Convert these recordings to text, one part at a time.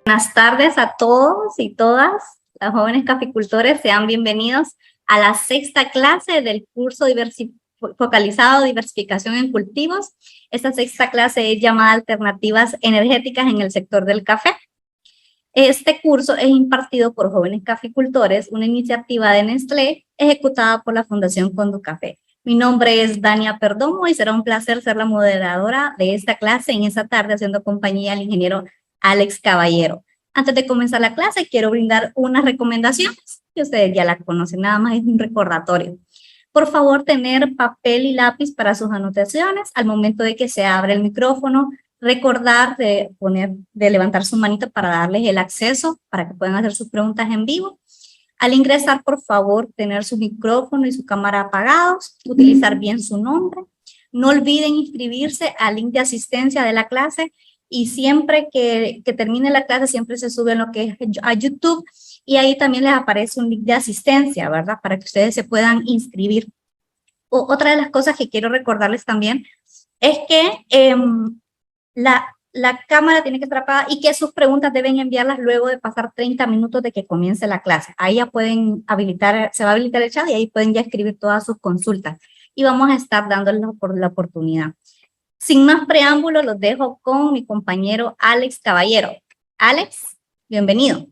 Buenas tardes a todos y todas, los jóvenes caficultores, sean bienvenidos a la sexta clase del curso focalizado Diversificación en Cultivos. Esta sexta clase es llamada Alternativas Energéticas en el sector del café. Este curso es impartido por jóvenes caficultores, una iniciativa de Nestlé ejecutada por la Fundación Conducafé. Mi nombre es Dania Perdomo y será un placer ser la moderadora de esta clase en esta tarde, haciendo compañía al ingeniero Alex Caballero. Antes de comenzar la clase, quiero brindar unas recomendaciones que ustedes ya las conocen, nada más es un recordatorio. Por favor, tener papel y lápiz para sus anotaciones al momento de que se abre el micrófono. Recordar de levantar su manito para darles el acceso para que puedan hacer sus preguntas en vivo. Al ingresar, por favor, tener su micrófono y su cámara apagados, utilizar bien su nombre. No olviden inscribirse al link de asistencia de la clase y siempre que termine la clase, siempre se sube lo que es a YouTube y ahí también les aparece un link de asistencia, ¿verdad? Para que ustedes se puedan inscribir. Otra de las cosas que quiero recordarles también es que la cámara tiene que estar apagada y que sus preguntas deben enviarlas luego de pasar 30 minutos de que comience la clase. Ahí ya pueden habilitar, se va a habilitar el chat y ahí pueden ya escribir todas sus consultas. Y vamos a estar dándoles por la oportunidad. Sin más preámbulos, los dejo con mi compañero Alex Caballero. Alex, bienvenido.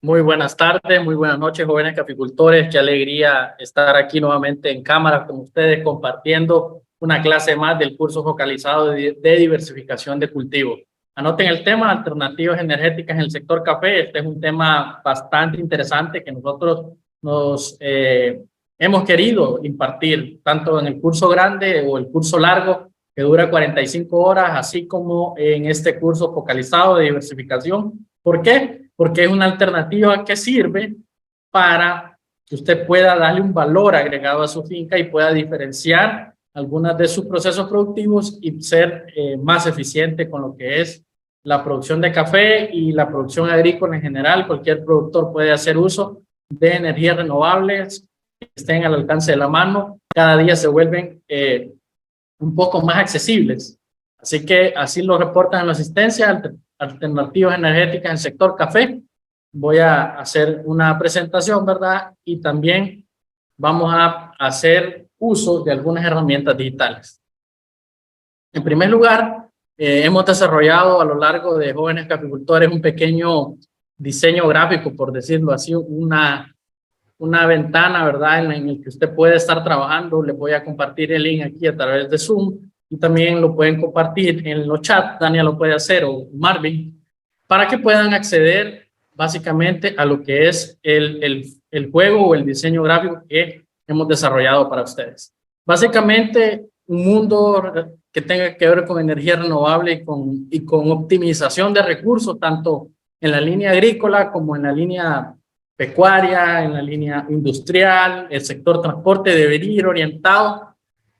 Muy buenas tardes, muy buenas noches, jóvenes caficultores. Qué alegría estar aquí nuevamente en cámara con ustedes compartiendo una clase más del curso focalizado de diversificación de cultivo. Anoten el tema, alternativas energéticas en el sector café. Este es un tema bastante interesante que nosotros hemos querido impartir, tanto en el curso grande o el curso largo, que dura 45 horas, así como en este curso focalizado de diversificación. ¿Por qué? Porque es una alternativa que sirve para que usted pueda darle un valor agregado a su finca y pueda diferenciar algunos de sus procesos productivos y ser más eficiente con lo que es la producción de café y la producción agrícola en general. Cualquier productor puede hacer uso de energías renovables que estén al alcance de la mano. Cada día se vuelven un poco más accesibles. Así que así lo reportan en la asistencia, alternativas energéticas en el sector café. Voy a hacer una presentación, ¿verdad? Y también vamos a hacer uso de algunas herramientas digitales. En primer lugar, hemos desarrollado a lo largo de jóvenes caficultores un pequeño diseño gráfico, por decirlo así, una ventana, ¿verdad? En el que usted puede estar trabajando. Le voy a compartir el link aquí a través de Zoom y también lo pueden compartir en los chats. Daniel lo puede hacer o Marvin, para que puedan acceder básicamente a lo que es el juego o el diseño gráfico que hemos desarrollado para ustedes. Básicamente, un mundo que tenga que ver con energía renovable y con optimización de recursos, tanto en la línea agrícola como en la línea pecuaria, en la línea industrial. El sector transporte debería ir orientado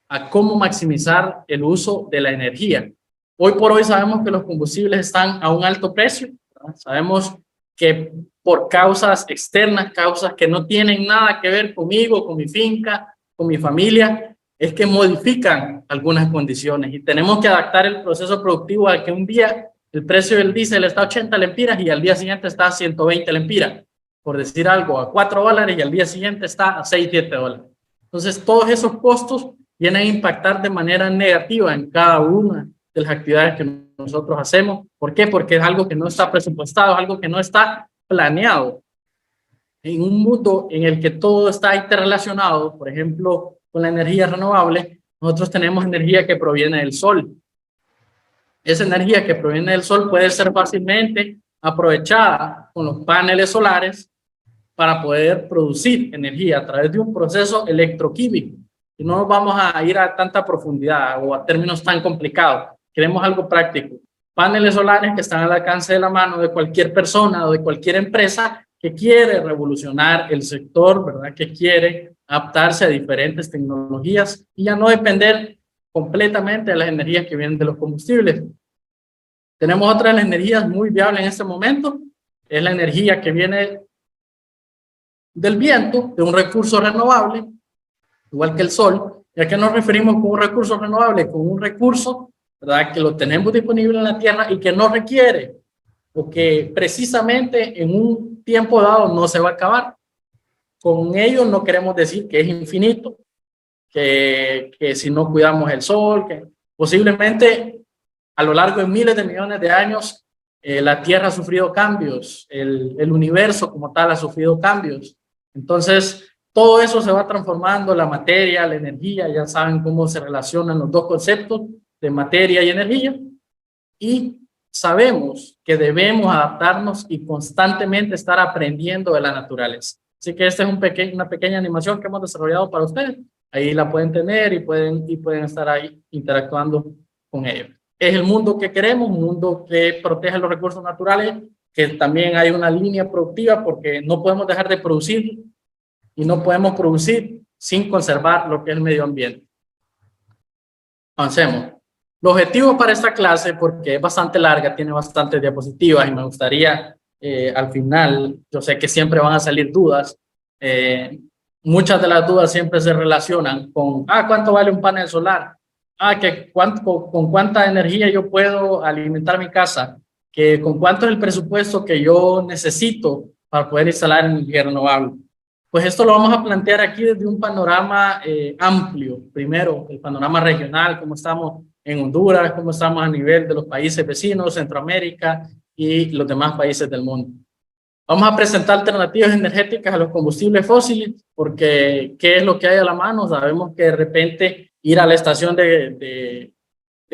a cómo maximizar el uso de la energía. Hoy por hoy sabemos que los combustibles están a un alto precio, ¿verdad? Sabemos que por causas externas, causas que no tienen nada que ver conmigo, con mi finca, con mi familia, es que modifican algunas condiciones y tenemos que adaptar el proceso productivo a que un día el precio del diésel está a 80 lempiras y al día siguiente está a 120 lempiras. Por decir algo, a $4 y al día siguiente está a $6, $7. Entonces, todos esos costos vienen a impactar de manera negativa en cada una de las actividades que nosotros hacemos. ¿Por qué? Porque es algo que no está presupuestado, es algo que no está planeado. En un mundo en el que todo está interrelacionado, por ejemplo, con la energía renovable, nosotros tenemos energía que proviene del sol. Esa energía que proviene del sol puede ser fácilmente aprovechada con los paneles solares para poder producir energía a través de un proceso electroquímico. Y no nos vamos a ir a tanta profundidad o a términos tan complicados. Queremos algo práctico. Paneles solares que están al alcance de la mano de cualquier persona o de cualquier empresa que quiere revolucionar el sector, ¿verdad? Que quiere adaptarse a diferentes tecnologías y ya no depender completamente de las energías que vienen de los combustibles. Tenemos otra de las energías muy viables en este momento, es la energía que viene del viento, de un recurso renovable, igual que el sol. ¿Y a qué nos referimos con un recurso renovable? Con un recurso, ¿verdad?, que lo tenemos disponible en la tierra y que no requiere o que precisamente en un tiempo dado no se va a acabar. Con ello no queremos decir que es infinito, que si no cuidamos el sol, que posiblemente a lo largo de miles de millones de años la Tierra ha sufrido cambios, el universo como tal ha sufrido cambios. Entonces, todo eso se va transformando, la materia, la energía, ya saben cómo se relacionan los dos conceptos de materia y energía, y sabemos que debemos adaptarnos y constantemente estar aprendiendo de la naturaleza. Así que esta es una pequeña animación que hemos desarrollado para ustedes. Ahí la pueden tener y pueden estar ahí interactuando con ellos. Es el mundo que queremos, un mundo que protege los recursos naturales, que también hay una línea productiva, porque no podemos dejar de producir y no podemos producir sin conservar lo que es el medio ambiente. Avancemos. Los objetivos para esta clase, porque es bastante larga, tiene bastantes diapositivas y me gustaría al final, yo sé que siempre van a salir dudas, muchas de las dudas siempre se relacionan con, ¿cuánto vale un panel solar? ¿Con cuánta energía yo puedo alimentar mi casa? ¿Con cuánto es el presupuesto que yo necesito para poder instalar energía renovable? Pues esto lo vamos a plantear aquí desde un panorama amplio. Primero, el panorama regional, cómo estamos en Honduras, cómo estamos a nivel de los países vecinos, Centroamérica y los demás países del mundo. Vamos a presentar alternativas energéticas a los combustibles fósiles, porque ¿qué es lo que hay a la mano? Sabemos que de repente ir a la estación de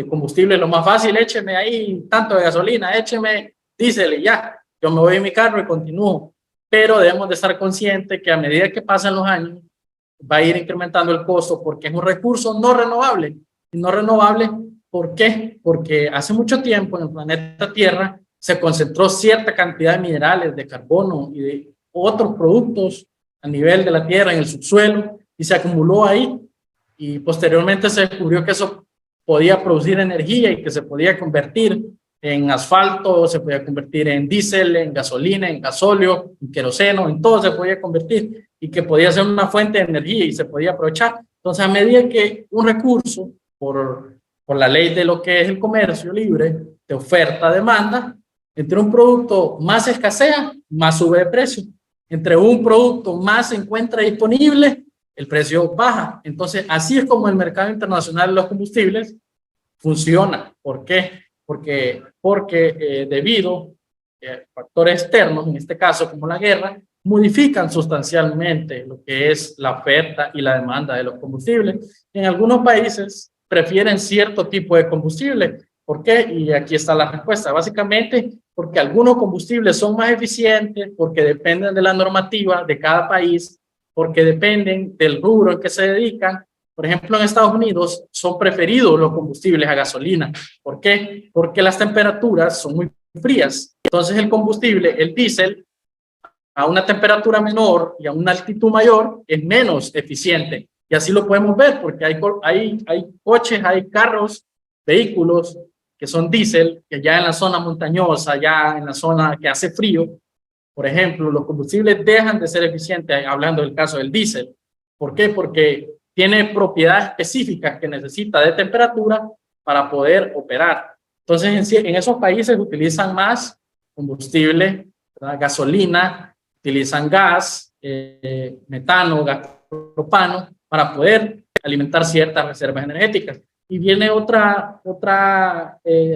combustible es lo más fácil, écheme ahí tanto de gasolina, écheme diésel y ya, yo me voy en mi carro y continúo. Pero debemos de estar conscientes que a medida que pasan los años va a ir incrementando el costo, porque es un recurso no renovable. Y no renovable, ¿por qué? Porque hace mucho tiempo en el planeta Tierra se concentró cierta cantidad de minerales, de carbono y de otros productos a nivel de la Tierra, en el subsuelo, y se acumuló ahí. Y posteriormente se descubrió que eso podía producir energía y que se podía convertir en asfalto, se podía convertir en diésel, en gasolina, en gasóleo, en queroseno, en todo se podía convertir, y que podía ser una fuente de energía y se podía aprovechar. Entonces, a medida que un recurso, por la ley de lo que es el comercio libre, de oferta-demanda, entre un producto más escasea, más sube de precio. Entre un producto más se encuentra disponible, el precio baja. Entonces, así es como el mercado internacional de los combustibles funciona. ¿Por qué? Porque debido a factores externos, en este caso como la guerra, modifican sustancialmente lo que es la oferta y la demanda de los combustibles. En algunos países prefieren cierto tipo de combustible. ¿Por qué? Y aquí está la respuesta. Básicamente porque algunos combustibles son más eficientes, porque dependen de la normativa de cada país, porque dependen del rubro en que se dedican. Por ejemplo, en Estados Unidos son preferidos los combustibles a gasolina. ¿Por qué? Porque las temperaturas son muy frías. Entonces el combustible, el diésel, a una temperatura menor y a una altitud mayor es menos eficiente. Y así lo podemos ver porque hay coches, hay carros, vehículos que son diésel, que ya en la zona montañosa, ya en la zona que hace frío, por ejemplo, los combustibles dejan de ser eficientes, hablando del caso del diésel. ¿Por qué? Porque tiene propiedades específicas que necesita de temperatura para poder operar. Entonces, en esos países utilizan más combustible, ¿verdad? Gasolina, utilizan gas, metano, gas propano, para poder alimentar ciertas reservas energéticas. Y viene otra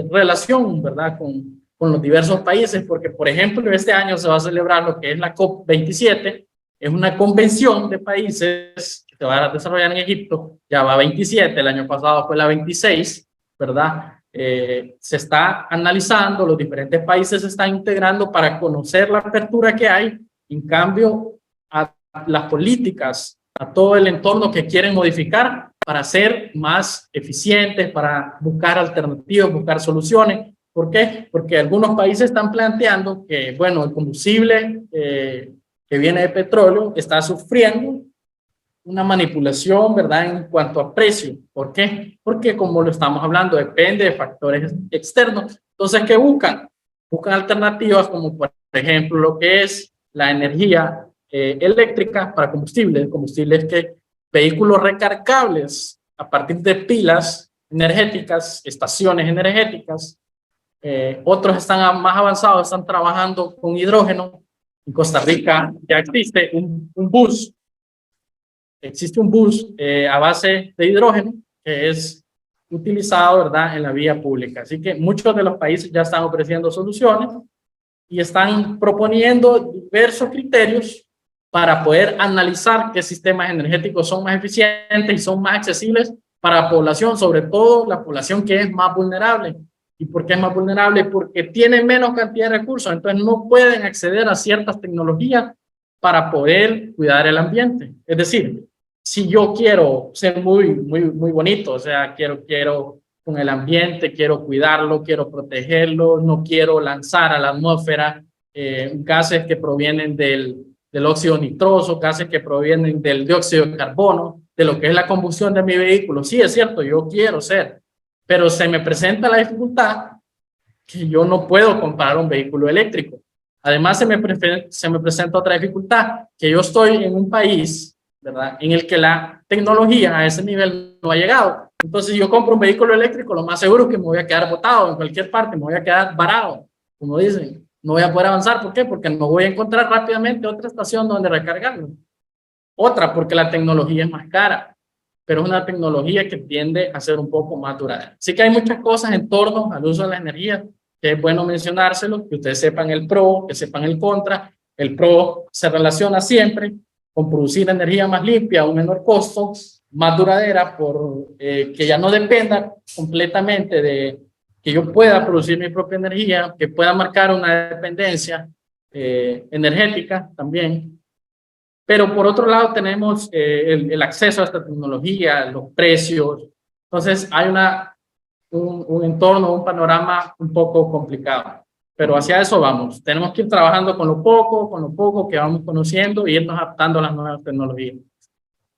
relación, ¿verdad? Con los diversos países, porque, por ejemplo, este año se va a celebrar lo que es la COP27, es una convención de países que se va a desarrollar en Egipto, ya va 27, el año pasado fue la 26, ¿verdad? Se está analizando, los diferentes países se están integrando para conocer la apertura que hay, en cambio, a las políticas, a todo el entorno que quieren modificar para ser más eficientes, para buscar alternativas, buscar soluciones. ¿Por qué? Porque algunos países están planteando que, bueno, el combustible que viene de petróleo está sufriendo una manipulación, ¿verdad? En cuanto a precio. ¿Por qué? Porque, como lo estamos hablando, depende de factores externos. Entonces, ¿qué buscan? Buscan alternativas como, por ejemplo, lo que es la energía eléctrica para combustibles. Combustibles que vehículos recargables a partir de pilas energéticas, estaciones energéticas, Otros están más avanzados, están trabajando con hidrógeno. En Costa Rica ya existe un bus. Existe un bus a base de hidrógeno que es utilizado, ¿verdad?, en la vía pública. Así que muchos de los países ya están ofreciendo soluciones y están proponiendo diversos criterios para poder analizar qué sistemas energéticos son más eficientes y son más accesibles para la población, sobre todo la población que es más vulnerable. ¿Y por qué es más vulnerable? Porque tiene menos cantidad de recursos, entonces no pueden acceder a ciertas tecnologías para poder cuidar el ambiente. Es decir, si yo quiero ser muy bonito, o sea, quiero con el ambiente, quiero cuidarlo, quiero protegerlo, no quiero lanzar a la atmósfera gases que provienen del óxido nitroso, gases que provienen del dióxido de carbono, de lo que es la combustión de mi vehículo. Sí, es cierto, yo quiero ser, pero se me presenta la dificultad que yo no puedo comprar un vehículo eléctrico. Además, se me presenta otra dificultad, que yo estoy en un país, ¿verdad?, en el que la tecnología a ese nivel no ha llegado. Entonces, si yo compro un vehículo eléctrico, lo más seguro es que me voy a quedar botado en cualquier parte, me voy a quedar varado, como dicen. No voy a poder avanzar. ¿Por qué? Porque no voy a encontrar rápidamente otra estación donde recargarlo. Otra, porque la tecnología es más cara, pero es una tecnología que tiende a ser un poco más duradera. Así que hay muchas cosas en torno al uso de la energía que es bueno mencionárselo, que ustedes sepan el pro, que sepan el contra. El pro se relaciona siempre con producir energía más limpia a un menor costo, más duradera, que ya no dependa completamente de que yo pueda producir mi propia energía, que pueda marcar una dependencia energética también. Pero por otro lado tenemos el acceso a esta tecnología, los precios. Entonces hay un entorno, un panorama un poco complicado. Pero hacia eso vamos. Tenemos que ir trabajando con lo poco que vamos conociendo y irnos adaptando a las nuevas tecnologías.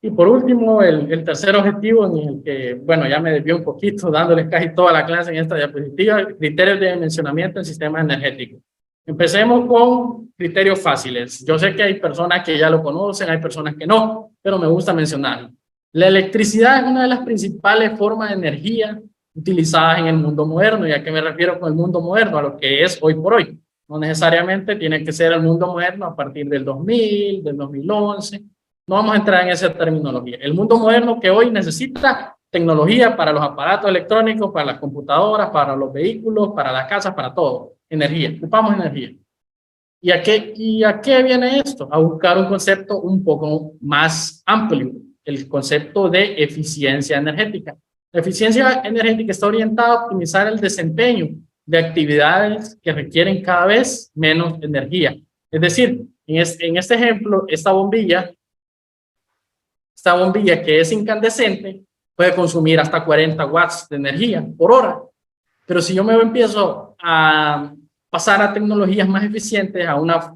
Y por último, el tercer objetivo, en el que, bueno, ya me desvié un poquito dándoles casi toda la clase en esta diapositiva, criterios de dimensionamiento en sistemas energéticos. Empecemos con criterios fáciles. Yo sé que hay personas que ya lo conocen, hay personas que no, pero me gusta mencionarlo. La electricidad es una de las principales formas de energía utilizadas en el mundo moderno. ¿Y a qué me refiero con el mundo moderno? A lo que es hoy por hoy. No necesariamente tiene que ser el mundo moderno a partir del 2000, del 2011. No vamos a entrar en esa terminología. El mundo moderno que hoy necesita tecnología para los aparatos electrónicos, para las computadoras, para los vehículos, para las casas, para todo. Energía, ocupamos energía. ¿Y a qué viene esto? A buscar un concepto un poco más amplio, el concepto de eficiencia energética. La eficiencia energética está orientada a optimizar el desempeño de actividades que requieren cada vez menos energía. Es decir, en este ejemplo, esta bombilla que es incandescente puede consumir hasta 40 watts de energía por hora. Pero si yo me empiezo a pasar a tecnologías más eficientes, a una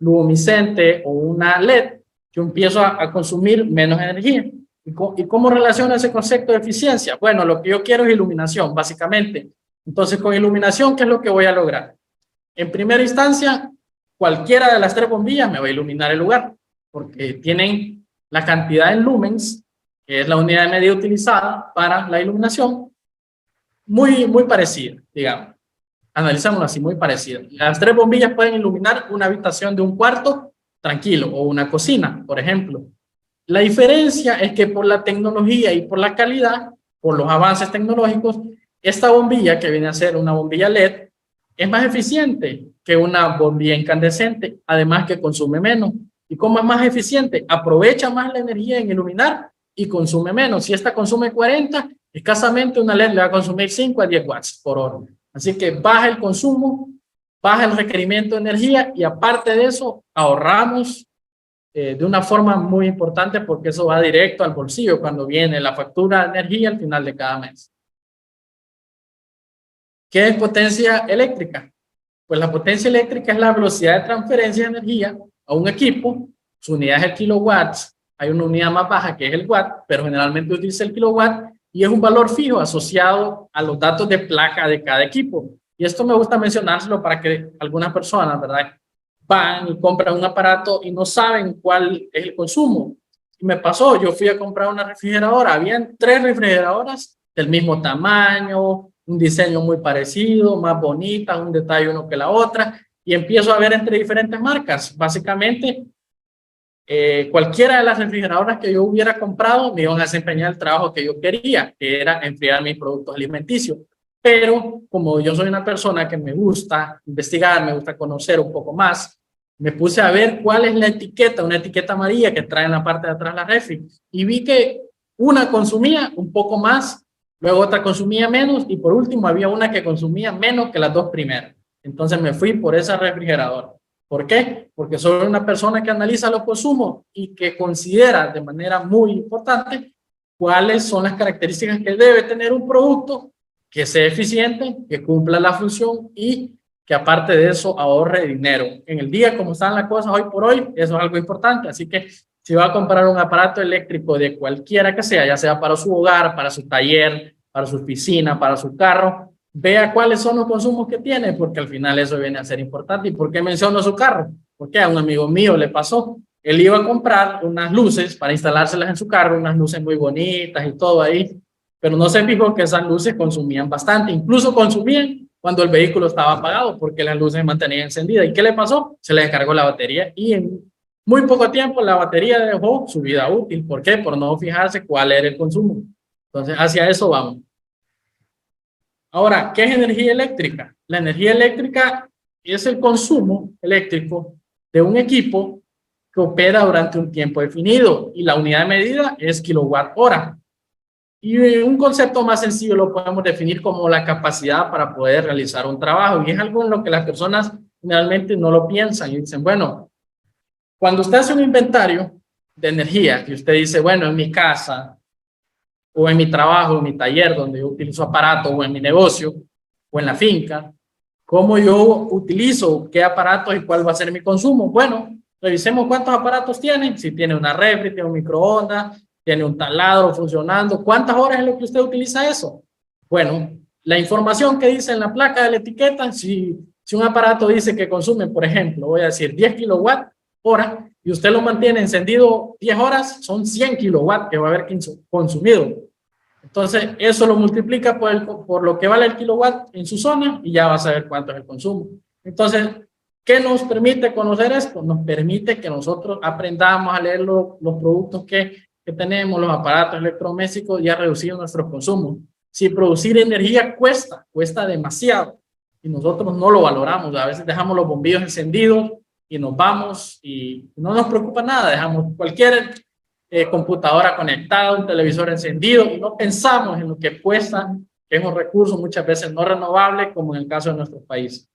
luminiscente o una LED, yo empiezo a consumir menos energía. ¿Y cómo relaciona ese concepto de eficiencia? Bueno, lo que yo quiero es iluminación, básicamente. Entonces, con iluminación, ¿qué es lo que voy a lograr? En primera instancia, cualquiera de las tres bombillas me va a iluminar el lugar, porque tienen la cantidad en lumens, que es la unidad de medida utilizada para la iluminación, muy parecida, digamos. Analizámoslo así, muy parecida. Las tres bombillas pueden iluminar una habitación de un cuarto tranquilo o una cocina, por ejemplo. La diferencia es que por la tecnología y por la calidad, por los avances tecnológicos, esta bombilla, que viene a ser una bombilla LED, es más eficiente que una bombilla incandescente, además que consume menos. ¿Y cómo es más eficiente? Aprovecha más la energía en iluminar y consume menos. Si esta consume 40, escasamente una LED le va a consumir 5 a 10 watts por hora. Así que baja el consumo, baja el requerimiento de energía y aparte de eso ahorramos de una forma muy importante, porque eso va directo al bolsillo cuando viene la factura de energía al final de cada mes. ¿Qué es potencia eléctrica? Pues la potencia eléctrica es la velocidad de transferencia de energía a un equipo. Su unidad es el kilowatts. Hay una unidad más baja que es el watt, pero generalmente utiliza el kilowatt y es un valor fijo asociado a los datos de placa de cada equipo. Y esto me gusta mencionárselo para que algunas personas, ¿verdad?, van y compran un aparato y no saben cuál es el consumo. Y me pasó, yo fui a comprar una refrigeradora, habían 3 refrigeradoras del mismo tamaño, un diseño muy parecido, más bonita, un detalle uno que la otra, y empiezo a ver entre diferentes marcas. Básicamente, cualquiera de las refrigeradoras que yo hubiera comprado me iban a desempeñar el trabajo que yo quería, que era enfriar mis productos alimenticios. Pero como yo soy una persona que me gusta investigar, me gusta conocer un poco más, me puse a ver cuál es la etiqueta, una etiqueta amarilla que trae en la parte de atrás la refri, y vi que una consumía un poco más, luego otra consumía menos, y por último había una que consumía menos que las dos primeras. Entonces me fui por esa refrigeradora. ¿Por qué? Porque soy una persona que analiza los consumos y que considera de manera muy importante cuáles son las características que debe tener un producto que sea eficiente, que cumpla la función y que aparte de eso ahorre dinero. En el día como están las cosas hoy por hoy, eso es algo importante. Así que si va a comprar un aparato eléctrico de cualquiera que sea, ya sea para su hogar, para su taller, para su oficina, para su carro, vea cuáles son los consumos que tiene, porque al final eso viene a ser importante. ¿Y por qué menciono su carro? Porque a un amigo mío le pasó. Él iba a comprar unas luces para instalárselas en su carro, unas luces muy bonitas y todo ahí, pero no se fijó que esas luces consumían bastante, incluso consumían cuando el vehículo estaba apagado, porque las luces se mantenían encendidas. ¿Y qué le pasó? Se le descargó la batería y en muy poco tiempo la batería dejó su vida útil. ¿Por qué? Por no fijarse cuál era el consumo. Entonces, hacia eso vamos. Ahora, ¿qué es energía eléctrica? La energía eléctrica es el consumo eléctrico de un equipo que opera durante un tiempo definido y la unidad de medida es kilowatt hora. Y un concepto más sencillo lo podemos definir como la capacidad para poder realizar un trabajo, y es algo en lo que las personas generalmente no lo piensan y dicen, bueno, cuando usted hace un inventario de energía y usted dice, bueno, en mi casa o en mi trabajo, en mi taller donde yo utilizo aparatos, o en mi negocio o en la finca, ¿cómo yo utilizo qué aparatos y cuál va a ser mi consumo? Bueno, revisemos cuántos aparatos tiene, si tiene una refri, tiene un microondas, tiene un taladro funcionando, ¿cuántas horas es lo que usted utiliza eso? Bueno, la información que dice en la placa de la etiqueta, si un aparato dice que consume, por ejemplo, voy a decir 10 kilowatt hora, y usted lo mantiene encendido 10 horas, son 100 kilowatts que va a haber consumido. Entonces, eso lo multiplica por lo que vale el kilowatt en su zona y ya va a saber cuánto es el consumo. Entonces, ¿qué nos permite conocer esto? Nos permite que nosotros aprendamos a leer los productos que tenemos, los aparatos electrodomésticos, y a reducir nuestros consumos. Si producir energía cuesta demasiado y nosotros no lo valoramos. A veces dejamos los bombillos encendidos y nos vamos y no nos preocupa nada. Dejamos cualquier computadora conectada, un televisor encendido y no pensamos en lo que cuesta, que es un recurso muchas veces no renovable, como en el caso de nuestro país.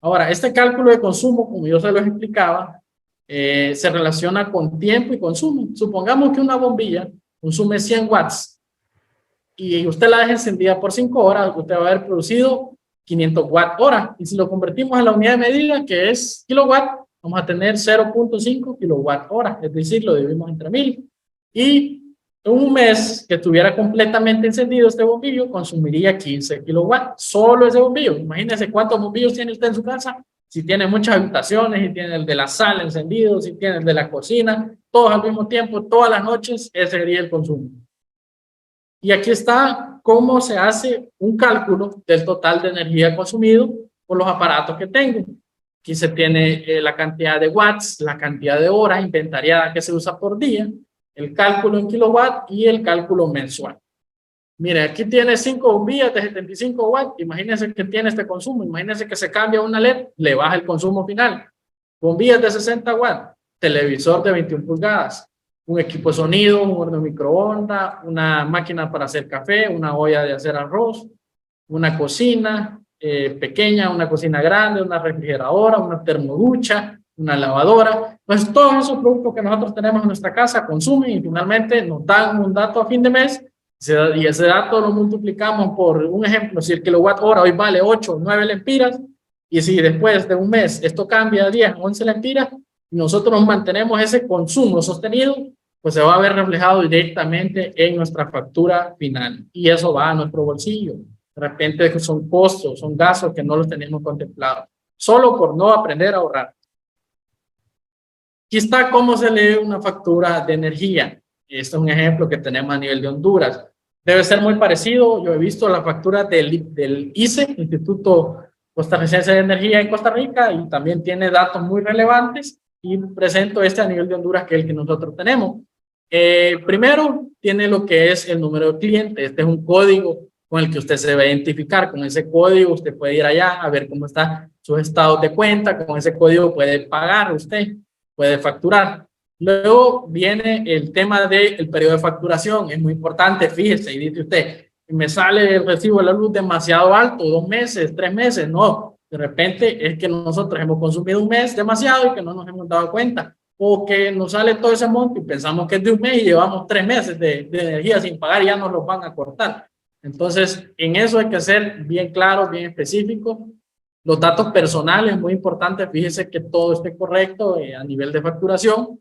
Ahora, este cálculo de consumo, como yo se lo explicaba, se relaciona con tiempo y consumo. Supongamos que una bombilla consume 100 watts y usted la deja encendida por 5 horas, usted va a haber producido 500 watt hora. Y si lo convertimos a la unidad de medida, que es kilowatt, vamos a tener 0.5 kilowatt hora, es decir, lo dividimos entre 1000. Y un mes que estuviera completamente encendido este bombillo, consumiría 15 kilowatts, solo ese bombillo. Imagínense cuántos bombillos tiene usted en su casa. Si tiene muchas habitaciones, y tiene el de la sala encendido, si tiene el de la cocina, todos al mismo tiempo, todas las noches, ese sería el consumo. Y aquí está cómo se hace un cálculo del total de energía consumido por los aparatos que tengo. Aquí se tiene la cantidad de watts, la cantidad de horas inventariada que se usa por día, el cálculo en kilowatt y el cálculo mensual. Mire, aquí tiene 5 bombillas de 75 watts. Imagínense que tiene este consumo. Imagínense que se cambia una LED, le baja el consumo final. Bombillas de 60 watts, televisor de 21 pulgadas, un equipo de sonido, un horno de microondas, una máquina para hacer café, una olla de hacer arroz, una cocina pequeña, una cocina grande, una refrigeradora, una termoducha, una lavadora. Pues todos esos productos que nosotros tenemos en nuestra casa consumen y finalmente nos dan un dato a fin de mes. Y ese dato lo multiplicamos por, un ejemplo, si el kilowatt hora hoy vale 8 o 9 lempiras, y si después de un mes esto cambia a 10 o 11 lempiras, y nosotros mantenemos ese consumo sostenido, pues se va a ver reflejado directamente en nuestra factura final. Y eso va a nuestro bolsillo. De repente son costos, son gastos que no los tenemos contemplados, solo por no aprender a ahorrar. Aquí está cómo se lee una factura de energía. Este es un ejemplo que tenemos a nivel de Honduras. Debe ser muy parecido. Yo he visto la factura del ICE, Instituto Costarricense de Energía en Costa Rica, y también tiene datos muy relevantes, y presento este a nivel de Honduras, que es el que nosotros tenemos. Primero, tiene lo que es el número de cliente. Este es un código con el que usted se debe identificar. Con ese código usted puede ir allá a ver cómo están sus estados de cuenta. Con ese código puede pagar usted, puede facturar. Luego viene el tema del periodo de facturación. Es muy importante, fíjese, y dice usted, me sale el recibo de la luz demasiado alto, 2 meses, 3 meses. No, de repente es que nosotros hemos consumido un mes demasiado y que no nos hemos dado cuenta. O que nos sale todo ese monto y pensamos que es de un mes y llevamos 3 meses de energía sin pagar y ya nos los van a cortar. Entonces, en eso hay que ser bien claro, bien específico. Los datos personales, muy importante, fíjese que todo esté correcto a nivel de facturación.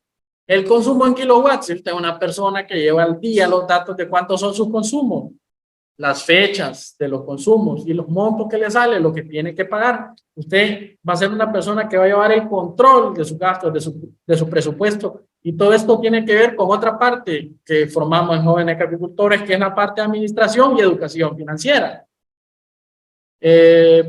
El consumo en kilowatts, si usted es una persona que lleva al día los datos de cuántos son sus consumos, las fechas de los consumos y los montos que le sale, lo que tiene que pagar, usted va a ser una persona que va a llevar el control de sus gastos, de su presupuesto, y todo esto tiene que ver con otra parte que formamos en Jóvenes Caficultores, que es la parte de administración y educación financiera.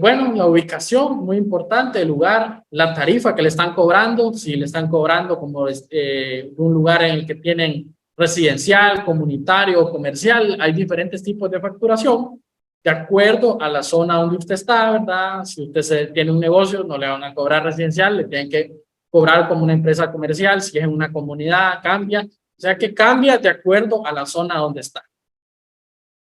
Bueno, la ubicación, muy importante, el lugar, la tarifa que le están cobrando, si le están cobrando como un lugar en el que tienen residencial, comunitario o comercial, hay diferentes tipos de facturación de acuerdo a la zona donde usted está, ¿verdad? Si usted tiene un negocio, no le van a cobrar residencial, le tienen que cobrar como una empresa comercial. Si es en una comunidad, cambia. O sea que cambia de acuerdo a la zona donde está.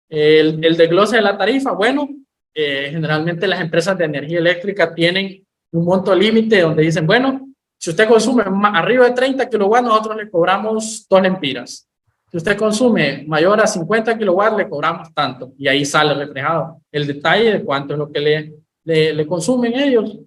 El desglose de la tarifa, bueno, generalmente las empresas de energía eléctrica tienen un monto límite donde dicen, bueno, si usted consume arriba de 30 kilowatts, nosotros le cobramos 2 lempiras. Si usted consume mayor a 50 kilowatts, le cobramos tanto. Y ahí sale reflejado el detalle de cuánto es lo que le consumen ellos.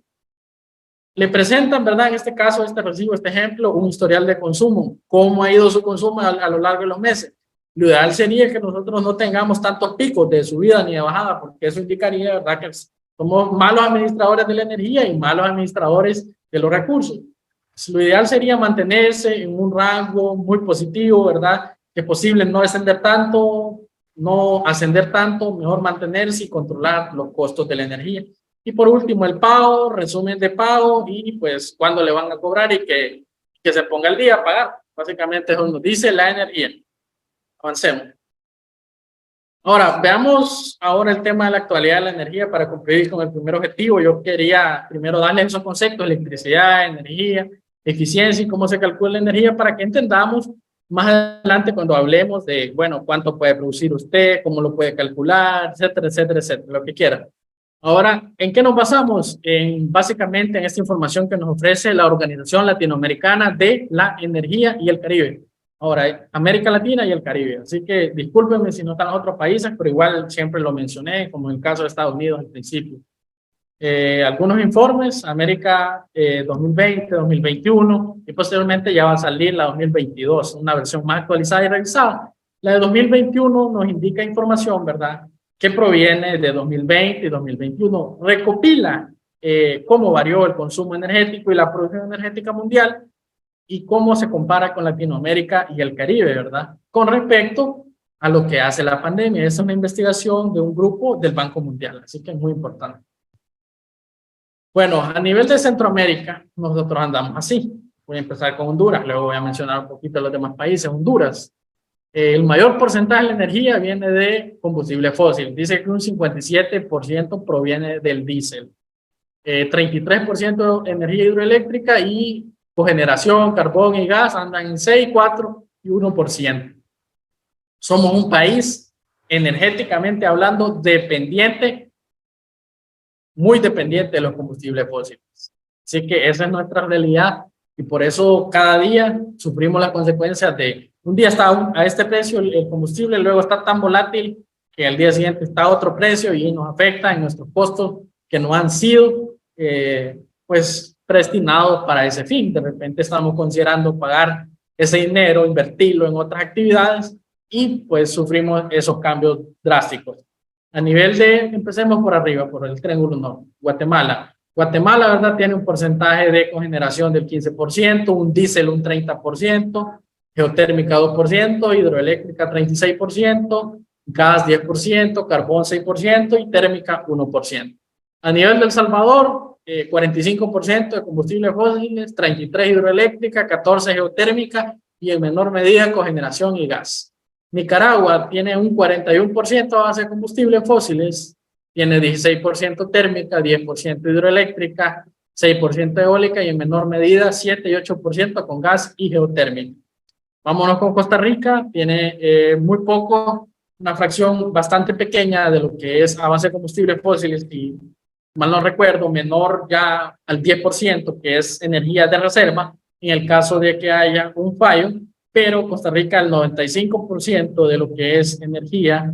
Le presentan, ¿verdad? En este caso, este recibo, este ejemplo, un historial de consumo. ¿Cómo ha ido su consumo a lo largo de los meses? Lo ideal sería que nosotros no tengamos tantos picos de subida ni de bajada, porque eso indicaría, ¿verdad?, que somos malos administradores de la energía y malos administradores de los recursos. Lo ideal sería mantenerse en un rango muy positivo, ¿verdad? Que es posible no descender tanto, no ascender tanto, mejor mantenerse y controlar los costos de la energía. Y por último, el pago, resumen de pago y pues cuándo le van a cobrar y que se ponga el día a pagar. Básicamente eso nos dice la energía. Avancemos. Ahora, veamos ahora el tema de la actualidad de la energía para cumplir con el primer objetivo. Yo quería primero darles esos conceptos, electricidad, energía, eficiencia y cómo se calcula la energía para que entendamos más adelante cuando hablemos de, bueno, cuánto puede producir usted, cómo lo puede calcular, etcétera, etcétera, etcétera, lo que quiera. Ahora, ¿en qué nos basamos? Básicamente en esta información que nos ofrece la Organización Latinoamericana de la Energía y el Caribe. Ahora, América Latina y el Caribe. Así que discúlpenme si no están los otros países, pero igual siempre lo mencioné, como en el caso de Estados Unidos al principio. Algunos informes, América 2020, 2021, y posteriormente ya va a salir la 2022, una versión más actualizada y revisada. La de 2021 nos indica información, ¿verdad?, que proviene de 2020 y 2021. Recopila cómo varió el consumo energético y la producción energética mundial y cómo se compara con Latinoamérica y el Caribe, ¿verdad?, con respecto a lo que hace la pandemia. Es una investigación de un grupo del Banco Mundial, así que es muy importante. Bueno, a nivel de Centroamérica, nosotros andamos así. Voy a empezar con Honduras, luego voy a mencionar un poquito los demás países. Honduras, el mayor porcentaje de la energía viene de combustible fósil. Dice que un 57% proviene del diésel. 33% de energía hidroeléctrica y cogeneración, carbón y gas andan en 6, 4 y 1%. Somos un país energéticamente hablando dependiente, muy dependiente de los combustibles fósiles. Así que esa es nuestra realidad y por eso cada día sufrimos las consecuencias de un día está a este precio el combustible, luego está tan volátil que al día siguiente está a otro precio y nos afecta en nuestros costos que no han sido pues predestinados para ese fin. De repente estamos considerando pagar ese dinero, invertirlo en otras actividades y pues sufrimos esos cambios drásticos. A nivel de, empecemos por arriba, por el triángulo norte, Guatemala. Guatemala, ¿verdad?, tiene un porcentaje de cogeneración del 15%, un diésel un 30%, geotérmica 2%, hidroeléctrica 36%, gas 10%, carbón 6% y térmica 1%. A nivel de El Salvador, 45% de combustibles fósiles, 33% hidroeléctrica, 14% geotérmica y en menor medida cogeneración y gas. Nicaragua tiene un 41% a base de combustibles fósiles, tiene 16% térmica, 10% hidroeléctrica, 6% eólica y en menor medida 7 y 8% con gas y geotérmica. Vámonos con Costa Rica, tiene muy poco, una fracción bastante pequeña de lo que es a base de combustibles fósiles y, mal no recuerdo, menor ya al 10%, que es energía de reserva, en el caso de que haya un fallo, pero Costa Rica el 95% de lo que es energía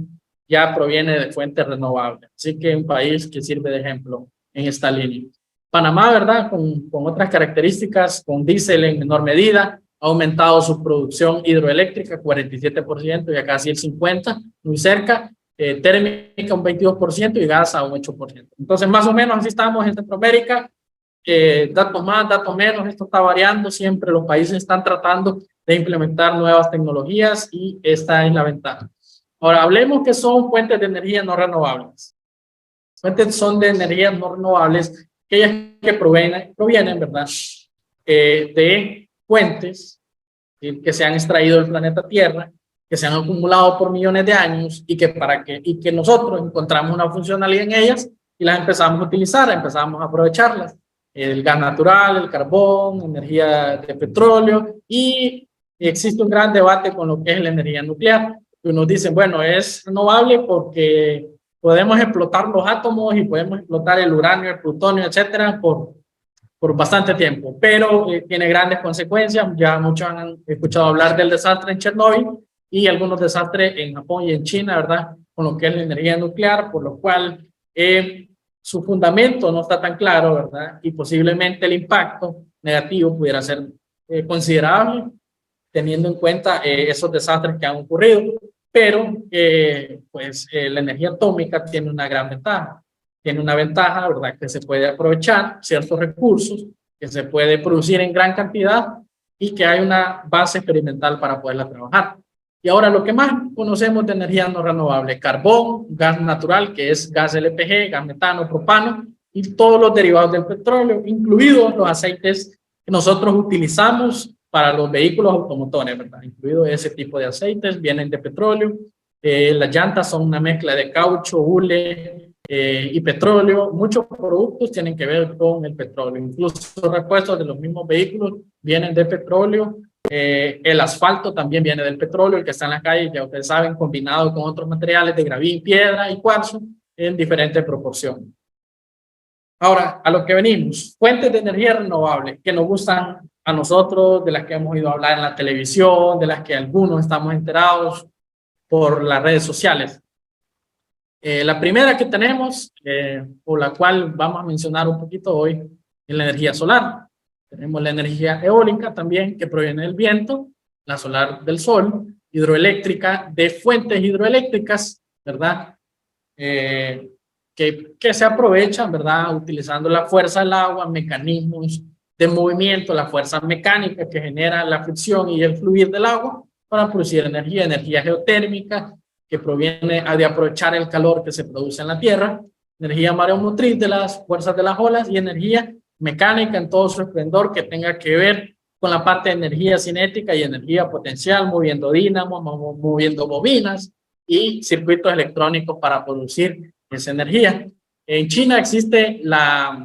ya proviene de fuentes renovables. Así que un país que sirve de ejemplo en esta línea. Panamá, ¿verdad? Con otras características, con diésel en menor medida, ha aumentado su producción hidroeléctrica 47% y a casi el 50%, muy cerca, térmica un 22% y gas a un 8%. Entonces, más o menos así estamos en Centroamérica, datos más, datos menos, esto está variando, siempre los países están tratando de implementar nuevas tecnologías y esta es la ventaja. Ahora, hablemos que son fuentes de energía no renovables. Fuentes son de energías no renovables, aquellas que provienen, ¿verdad? De fuentes que se han extraído del planeta Tierra, que se han acumulado por millones de años y que nosotros encontramos una funcionalidad en ellas y las empezamos a utilizar, empezamos a aprovecharlas. El gas natural, el carbón, energía de petróleo y existe un gran debate con lo que es la energía nuclear. Unos dicen, bueno, es renovable porque podemos explotar los átomos y podemos explotar el uranio, el plutonio, etcétera, por bastante tiempo, pero tiene grandes consecuencias. Ya muchos han escuchado hablar del desastre en Chernobyl y algunos desastres en Japón y en China, ¿verdad? Con lo que es la energía nuclear, por lo cual su fundamento no está tan claro, ¿verdad? Y posiblemente el impacto negativo pudiera ser considerable, teniendo en cuenta esos desastres que han ocurrido, pero la energía atómica tiene una gran ventaja. Tiene una ventaja, ¿verdad? Que se puede aprovechar ciertos recursos, que se puede producir en gran cantidad y que hay una base experimental para poderla trabajar. Y ahora lo que más conocemos de energía no renovable, carbón, gas natural, que es gas LPG, gas metano, propano y todos los derivados del petróleo, incluidos los aceites que nosotros utilizamos para los vehículos automotores, ¿verdad? Incluido ese tipo de aceites, vienen de petróleo. Las llantas son una mezcla de caucho, hule y petróleo. Muchos productos tienen que ver con el petróleo. Incluso los repuestos de los mismos vehículos vienen de petróleo. El asfalto también viene del petróleo, el que está en la calle, ya ustedes saben, combinado con otros materiales de gravín, piedra y cuarzo en diferentes proporciones. Ahora, a lo que venimos, fuentes de energía renovable que nos gustan a nosotros, de las que hemos oído hablar en la televisión, de las que algunos estamos enterados por las redes sociales. La primera que tenemos, por la cual vamos a mencionar un poquito hoy, es la energía solar. Tenemos la energía eólica también, que proviene del viento, la solar del sol, hidroeléctrica, de fuentes hidroeléctricas, ¿verdad? Que se aprovechan, ¿verdad? Utilizando la fuerza del agua, mecanismos de movimiento, la fuerza mecánica que genera la fricción y el fluir del agua para producir energía geotérmica, que proviene de aprovechar el calor que se produce en la tierra, energía mareomotriz de las fuerzas de las olas y energía mecánica en todo su esplendor que tenga que ver con la parte de energía cinética y energía potencial, moviendo dínamos, moviendo bobinas y circuitos electrónicos para producir esa energía. En China existe la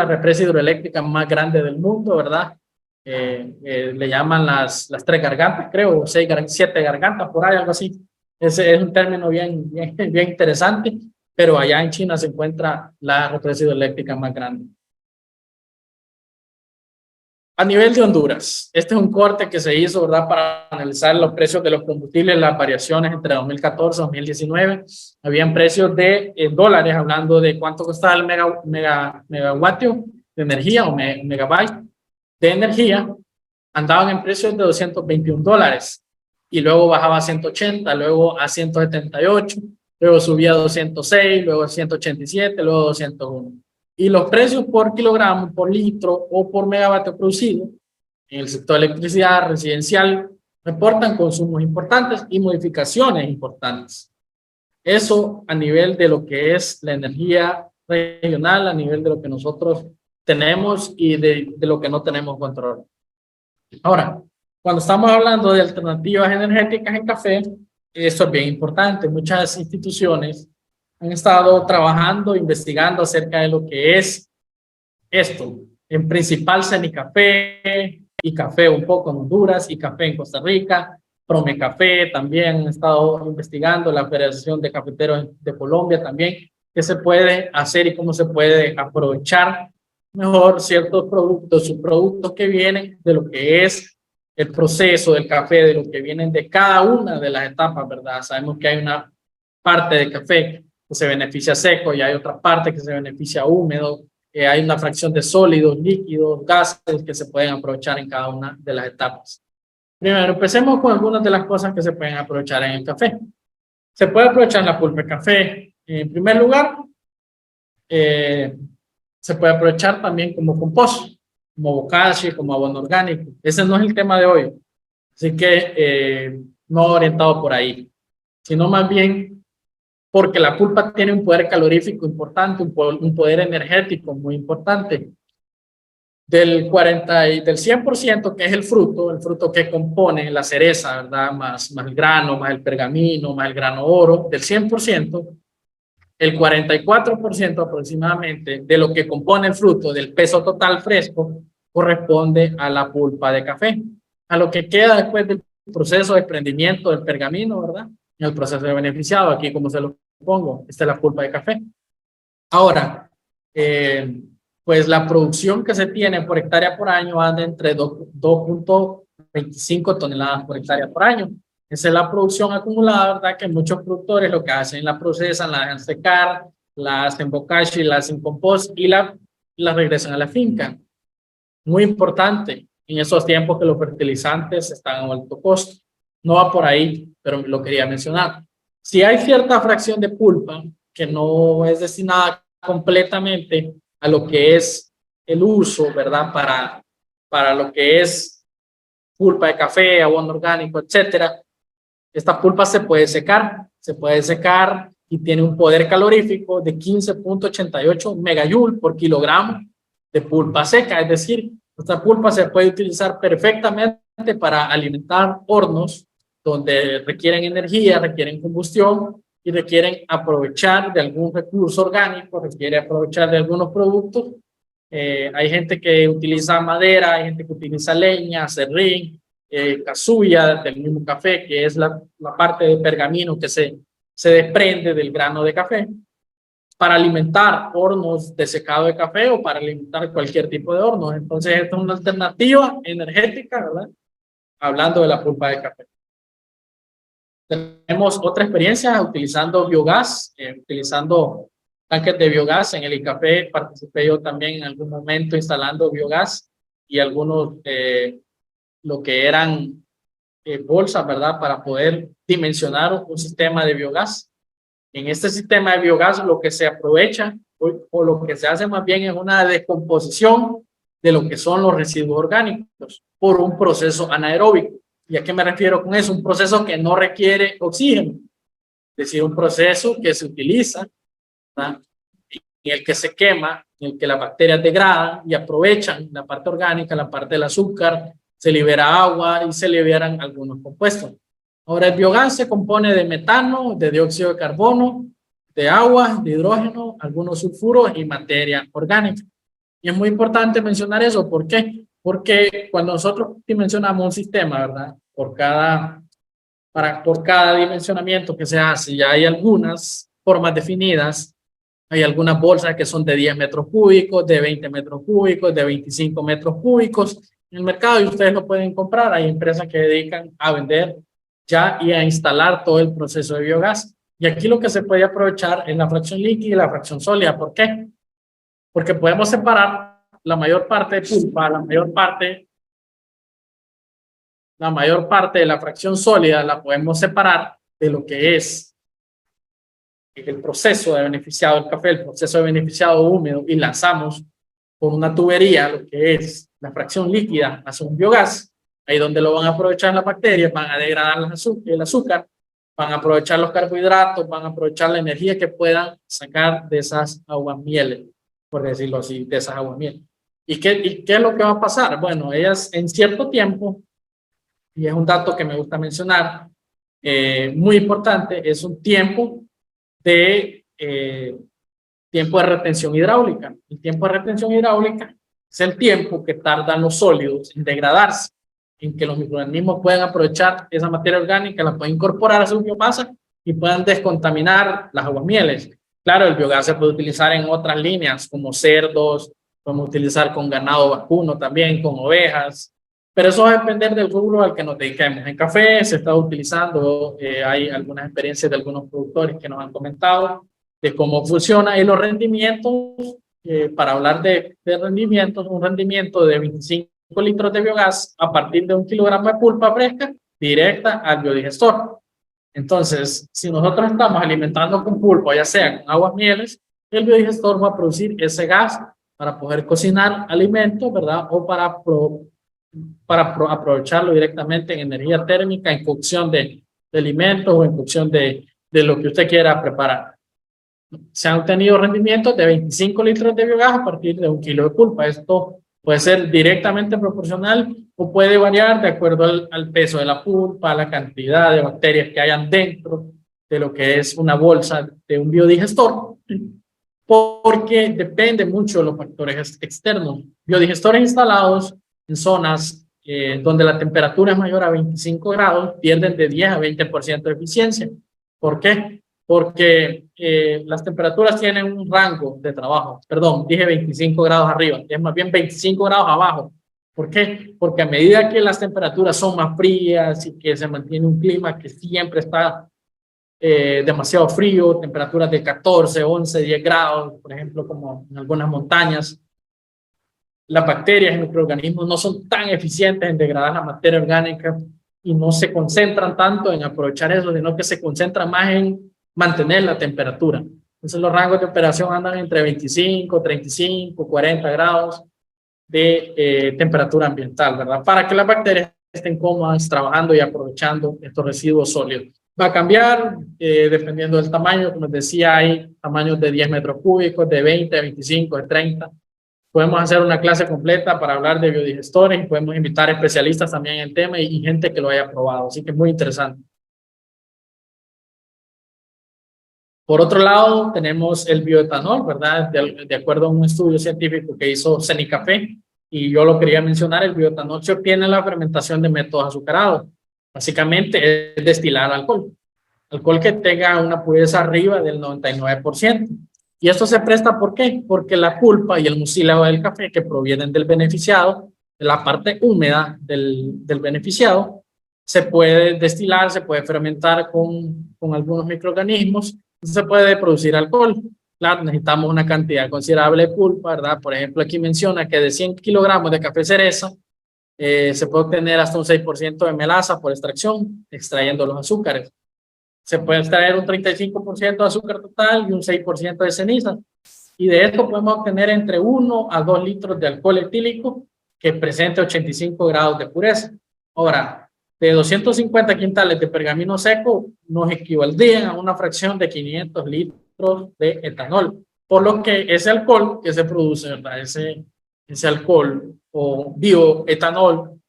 represa hidroeléctrica más grande del mundo, ¿verdad? Le llaman las tres gargantas, creo, 7 gargantas, por ahí, algo así. Ese es un término bien interesante, pero allá en China se encuentra la represa hidroeléctrica más grande. A nivel de Honduras, este es un corte que se hizo, ¿verdad?, para analizar los precios de los combustibles, las variaciones entre 2014 y 2019. Habían precios de dólares, hablando de cuánto costaba el megavatio de energía o megabyte de energía, andaban en precios de $221 y luego bajaba a 180, luego a 178, luego subía a 206, luego a 187, luego a 201. Y los precios por kilogramo, por litro o por megavatio producido en el sector de electricidad residencial reportan consumos importantes y modificaciones importantes. Eso a nivel de lo que es la energía regional, a nivel de lo que nosotros tenemos y de lo que no tenemos control. Ahora, cuando estamos hablando de alternativas energéticas en café, eso es bien importante. Muchas instituciones han estado trabajando, investigando acerca de lo que es esto. En principal, Cenicafé y café un poco en Honduras y café en Costa Rica. Promecafé también han estado investigando, la Federación de Cafeteros de Colombia también, qué se puede hacer y cómo se puede aprovechar mejor ciertos productos, subproductos que vienen de lo que es el proceso del café, de lo que vienen de cada una de las etapas, ¿verdad? Sabemos que hay una parte de café que se beneficia seco y hay otra parte que se beneficia húmedo, hay una fracción de sólidos, líquidos, gases que se pueden aprovechar en cada una de las etapas. Primero, empecemos con algunas de las cosas que se pueden aprovechar en el café. Se puede aprovechar la pulpa de café. En primer lugar, se puede aprovechar también como compost, como bokashi, como abono orgánico. Ese no es el tema de hoy, así que no orientado por ahí, sino más bien porque la pulpa tiene un poder calorífico importante, un poder energético muy importante. Del 100% que es el fruto que compone la cereza, ¿verdad? Más el grano, más el pergamino, más el grano oro, del 100%, el 44% aproximadamente de lo que compone el fruto del peso total fresco corresponde a la pulpa de café, a lo que queda después del proceso de desprendimiento del pergamino, ¿verdad? En el proceso de beneficiado, aquí como se lo pongo, esta es la pulpa de café. Ahora, pues la producción que se tiene por hectárea por año anda entre 2.25 toneladas por hectárea por año. Esa es la producción acumulada, ¿verdad? Que muchos productores lo que hacen, la procesan, la dejan secar, la hacen bokashi, la hacen compost y la regresan a la finca. Muy importante en esos tiempos que los fertilizantes están a alto costo. No va por ahí, pero lo quería mencionar. Si hay cierta fracción de pulpa que no es destinada completamente a lo que es el uso, ¿verdad? Para lo que es pulpa de café, abono orgánico, etcétera. Esta pulpa se puede secar y tiene un poder calorífico de 15.88 megajoule por kilogramo de pulpa seca. Es decir, esta pulpa se puede utilizar perfectamente para alimentar hornos donde requieren energía, requieren combustión y requieren aprovechar de algún recurso orgánico, requiere aprovechar de algunos productos. Hay gente que utiliza madera, hay gente que utiliza leña, serrín, casulla del mismo café, que es la parte de pergamino que se desprende del grano de café, para alimentar hornos de secado de café o para alimentar cualquier tipo de horno. Entonces, esta es una alternativa energética, ¿verdad? Hablando de la pulpa de café. Tenemos otra experiencia utilizando biogás, utilizando tanques de biogás. En el ICAFE participé yo también en algún momento instalando biogás y algunos lo que eran bolsas, ¿verdad? Para poder dimensionar un sistema de biogás. En este sistema de biogás lo que se aprovecha o lo que se hace más bien es una descomposición de lo que son los residuos orgánicos por un proceso anaeróbico. ¿Y a qué me refiero con eso? Un proceso que no requiere oxígeno, es decir, un proceso que se utiliza, ¿verdad? En el que se quema, en el que las bacterias degradan y aprovechan la parte orgánica, la parte del azúcar, se libera agua y se liberan algunos compuestos. Ahora, el biogás se compone de metano, de dióxido de carbono, de agua, de hidrógeno, algunos sulfuros y materia orgánica. Y es muy importante mencionar eso. ¿Por qué? Porque cuando nosotros dimensionamos un sistema, ¿verdad? Por cada dimensionamiento que se hace, ya hay algunas formas definidas. Hay algunas bolsas que son de 10 metros cúbicos, de 20 metros cúbicos, de 25 metros cúbicos en el mercado y ustedes lo pueden comprar. Hay empresas que dedican a vender ya y a instalar todo el proceso de biogás. Y aquí lo que se puede aprovechar es la fracción líquida y la fracción sólida. ¿Por qué? Porque podemos separar la mayor parte de pulpa, la mayor parte de la fracción sólida la podemos separar de lo que es el proceso de beneficiado del café, el proceso de beneficiado húmedo, y lanzamos por una tubería lo que es la fracción líquida hacia un biogás. ahí donde lo van a aprovechar las bacterias, van a degradar el azúcar, van a aprovechar los carbohidratos, van a aprovechar la energía que puedan sacar de esas aguamieles, por decirlo así, de esas aguamieles. ¿Y qué es lo que va a pasar? Bueno, ellas en cierto tiempo, y es un dato que me gusta mencionar, muy importante, es un tiempo de retención hidráulica. El tiempo de retención hidráulica es el tiempo que tardan los sólidos en degradarse, en que los microorganismos puedan aprovechar esa materia orgánica, la pueden incorporar a su biomasa y puedan descontaminar las aguamieles. Claro, el biogás se puede utilizar en otras líneas, como cerdos, podemos utilizar con ganado vacuno también, con ovejas, pero eso va a depender del rubro al que nos dediquemos. En café se está utilizando, hay algunas experiencias de algunos productores que nos han comentado de cómo funciona, y los rendimientos, para hablar de rendimientos, un rendimiento de 25 litros de biogás a partir de 1 kilogramo de pulpa fresca directa al biodigestor. Entonces, si nosotros estamos alimentando con pulpa, ya sea con aguas mieles, el biodigestor va a producir ese gas para poder cocinar alimentos, ¿verdad? O para aprovecharlo directamente en energía térmica, en cocción de alimentos o en cocción de lo que usted quiera preparar. Se han obtenido rendimientos de 25 litros de biogás a partir de 1 kilo de pulpa. Esto puede ser directamente proporcional o puede variar de acuerdo al peso de la pulpa, a la cantidad de bacterias que hayan dentro de lo que es una bolsa de un biodigestor, porque depende mucho de los factores externos. Biodigestores instalados en zonas donde la temperatura es mayor a 25 grados pierden de 10 a 20% de eficiencia. ¿Por qué? Porque las temperaturas tienen un rango de trabajo, perdón, dije 25 grados arriba, es más bien 25 grados abajo. ¿Por qué? Porque a medida que las temperaturas son más frías y que se mantiene un clima que siempre está demasiado frío, temperaturas de 14, 11, 10 grados, por ejemplo, como en algunas montañas, las bacterias y microorganismos no son tan eficientes en degradar la materia orgánica y no se concentran tanto en aprovechar eso, sino que se concentran más en mantener la temperatura. Entonces los rangos de operación andan entre 25, 35, 40 grados de temperatura ambiental, ¿verdad? Para que las bacterias estén cómodas trabajando y aprovechando estos residuos sólidos. Va a cambiar dependiendo del tamaño, como les decía, hay tamaños de 10 metros cúbicos, de 20, de 25, de 30. Podemos hacer una clase completa para hablar de biodigestores y podemos invitar especialistas también en el tema y gente que lo haya probado, así que es muy interesante. Por otro lado, tenemos el bioetanol, ¿verdad? De acuerdo a un estudio científico que hizo Cenicafé, y yo lo quería mencionar, el bioetanol se obtiene en la fermentación de métodos azucarados. Básicamente es destilar alcohol que tenga una pureza arriba del 99%. Y esto se presta, ¿por qué? Porque la pulpa y el mucílago del café que provienen del beneficiado, de la parte húmeda del beneficiado, se puede destilar, se puede fermentar con algunos microorganismos, se puede producir alcohol. Claro, necesitamos una cantidad considerable de pulpa, ¿verdad? Por ejemplo, aquí menciona que de 100 kilogramos de café cereza, se puede obtener hasta un 6% de melaza por extracción, extrayendo los azúcares. Se puede extraer un 35% de azúcar total y un 6% de ceniza. Y de esto podemos obtener entre 1 a 2 litros de alcohol etílico que presente 85 grados de pureza. Ahora, de 250 quintales de pergamino seco nos equivaldrían a una fracción de 500 litros de etanol. Por lo que ese alcohol que se produce, ¿verdad? Ese alcohol o bioetanol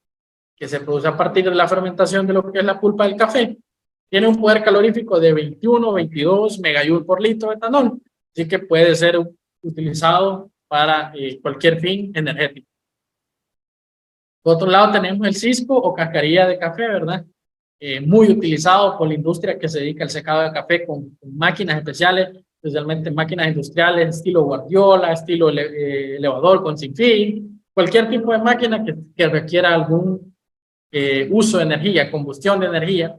que se produce a partir de la fermentación de lo que es la pulpa del café, tiene un poder calorífico de 21 o 22 megajoule por litro de etanol, así que puede ser utilizado para cualquier fin energético. Por otro lado tenemos el cisco o cascarilla de café, ¿verdad? Muy utilizado por la industria que se dedica al secado de café con máquinas especiales, especialmente máquinas industriales estilo Guardiola, estilo elevador con sin fin, cualquier tipo de máquina que requiera algún uso de energía, combustión de energía,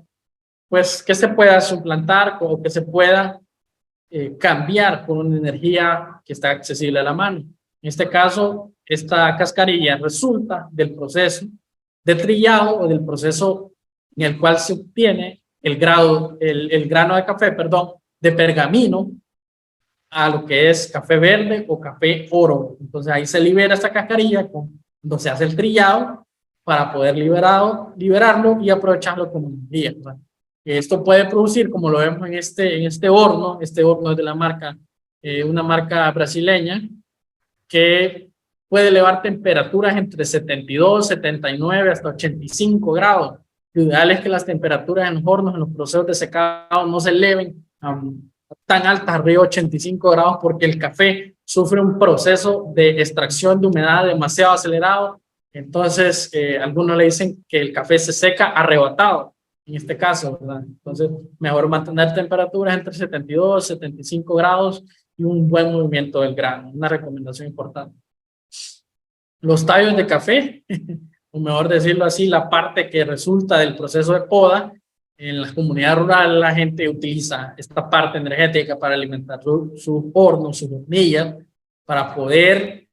pues que se pueda suplantar o que se pueda cambiar por una energía que está accesible a la mano. En este caso, esta cascarilla resulta del proceso de trillado o del proceso en el cual se obtiene el grano de café, perdón, de pergamino a lo que es café verde o café oro. Entonces ahí se libera esta cascarilla cuando se hace el trillado para poder liberarlo y aprovecharlo como energía, ¿verdad? Esto puede producir, como lo vemos en este horno es de la marca, una marca brasileña, que puede elevar temperaturas entre 72, 79 hasta 85 grados. Lo ideal es que las temperaturas en los hornos, en los procesos de secado, no se eleven tan altas, arriba de 85 grados, porque el café sufre un proceso de extracción de humedad demasiado acelerado. Entonces, algunos le dicen que el café se seca arrebatado, en este caso, ¿verdad? Entonces, mejor mantener temperaturas entre 72 y 75 grados y un buen movimiento del grano, una recomendación importante. Los tallos de café, o mejor decirlo así, la parte que resulta del proceso de poda, en las comunidades rurales la gente utiliza esta parte energética para alimentar sus hornos, sus hornillas, para poder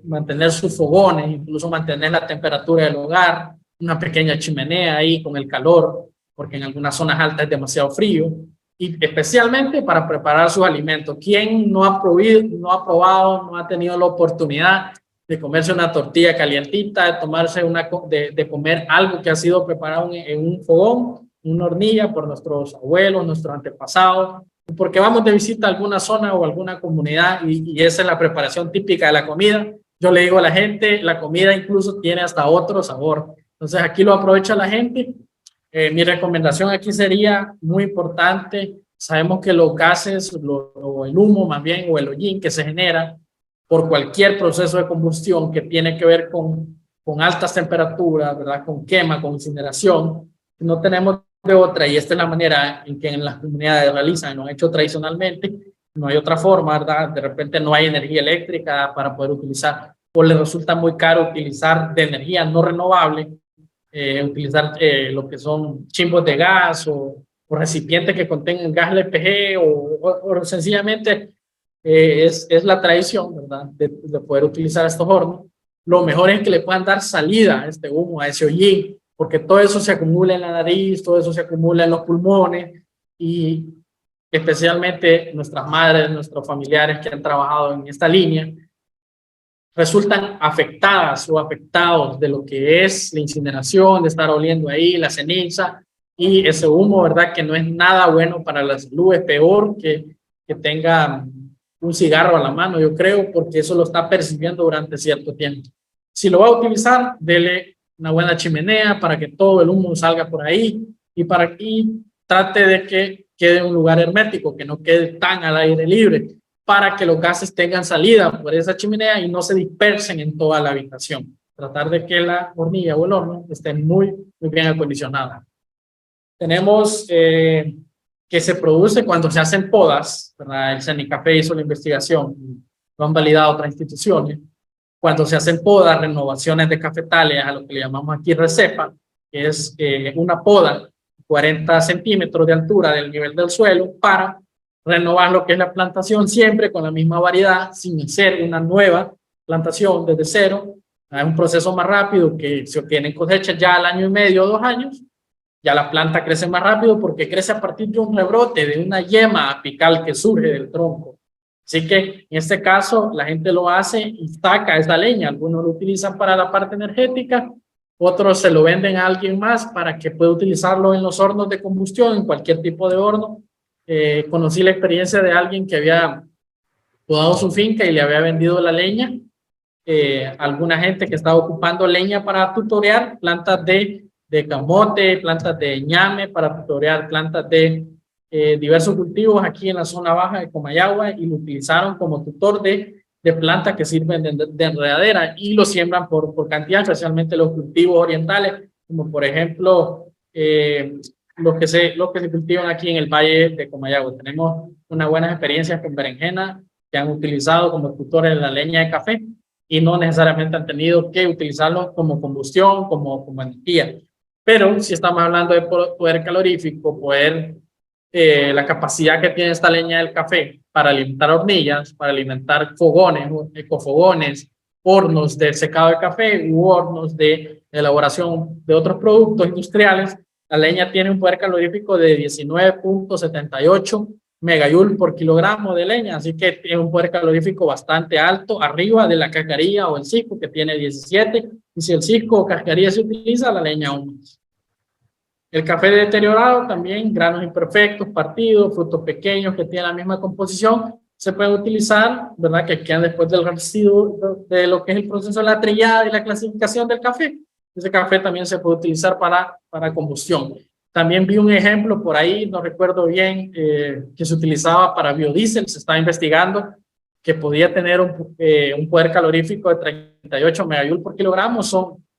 mantener sus fogones, incluso mantener la temperatura del hogar, una pequeña chimenea ahí con el calor, porque en algunas zonas altas es demasiado frío, y especialmente para preparar sus alimentos. ¿Quién no ha probado, no ha tenido la oportunidad de comerse una tortilla calientita, de tomarse de comer algo que ha sido preparado en un fogón, una hornilla por nuestros abuelos, nuestros antepasados? Porque vamos de visita a alguna zona o alguna comunidad y esa es la preparación típica de la comida. Yo le digo a la gente, la comida incluso tiene hasta otro sabor. Entonces aquí lo aprovecha la gente. Mi recomendación aquí sería muy importante. Sabemos que los gases, o el humo más bien, o el hollín que se genera por cualquier proceso de combustión que tiene que ver con altas temperaturas, ¿verdad? Con quema, con incineración, no tenemos de otra, y esta es la manera en que en las comunidades realizan, lo han hecho tradicionalmente, no hay otra forma, ¿verdad? De repente no hay energía eléctrica para poder utilizar, o les resulta muy caro utilizar de energía no renovable, utilizar lo que son chimbos de gas o recipientes que contengan gas LPG o sencillamente es la tradición, ¿verdad? De poder utilizar estos hornos. Lo mejor es que le puedan dar salida a este humo, a ese hollín, porque todo eso se acumula en la nariz, todo eso se acumula en los pulmones y especialmente nuestras madres, nuestros familiares que han trabajado en esta línea, resultan afectadas o afectados de lo que es la incineración, de estar oliendo ahí la ceniza y ese humo, ¿verdad? Que no es nada bueno para la salud, es peor que tenga un cigarro a la mano, yo creo, porque eso lo está percibiendo durante cierto tiempo. Si lo va a utilizar, dele una buena chimenea para que todo el humo salga por ahí y para que trate de que quede en un lugar hermético, que no quede tan al aire libre, para que los gases tengan salida por esa chimenea y no se dispersen en toda la habitación. Tratar de que la hornilla o el horno esté muy bien acondicionada. Tenemos que se produce cuando se hacen podas, ¿verdad? El CENICAFE hizo la investigación, lo han validado otras instituciones. Cuando se hacen podas, renovaciones de cafetales, a lo que le llamamos aquí recepa, que es una poda 40 centímetros de altura del nivel del suelo para renovar lo que es la plantación siempre con la misma variedad, sin hacer una nueva plantación desde cero. Es un proceso más rápido que se obtienen cosechas ya al año y medio o 2 años. Ya la planta crece más rápido porque crece a partir de un rebrote, de una yema apical que surge del tronco. Así que en este caso la gente lo hace y saca esa leña. Algunos lo utilizan para la parte energética, otros se lo venden a alguien más para que pueda utilizarlo en los hornos de combustión, en cualquier tipo de horno. Conocí la experiencia de alguien que había podado su finca y le había vendido la leña. Alguna gente que estaba ocupando leña para tutorear plantas de camote, plantas de ñame, para tutorear plantas de diversos cultivos aquí en la zona baja de Comayagua, y lo utilizaron como tutor de plantas que sirven de enredadera y lo siembran por cantidad, especialmente los cultivos orientales, como por ejemplo los que se cultivan aquí en el valle de Comayagua. Tenemos unas buenas experiencias con berenjena que han utilizado como tutores la leña de café y no necesariamente han tenido que utilizarlo como combustión, como energía. Pero si estamos hablando de poder calorífico, la capacidad que tiene esta leña del café para alimentar hornillas, para alimentar fogones, ecofogones, hornos de secado de café u hornos de elaboración de otros productos industriales, la leña tiene un poder calorífico de 19.78 megajoule por kilogramo de leña, así que tiene un poder calorífico bastante alto, arriba de la cacarilla o el cisco, que tiene 17, Y si el cisco o cascarilla se utiliza, la leña aún más. El café deteriorado también, granos imperfectos, partidos, frutos pequeños que tienen la misma composición, se pueden utilizar, ¿verdad? Que quedan después del residuo de lo que es el proceso de la trillada y la clasificación del café. Ese café también se puede utilizar para combustión. También vi un ejemplo por ahí, no recuerdo bien, que se utilizaba para biodiesel. Se estaba investigando que podía tener un poder calorífico de 38 megajoule por kilogramo.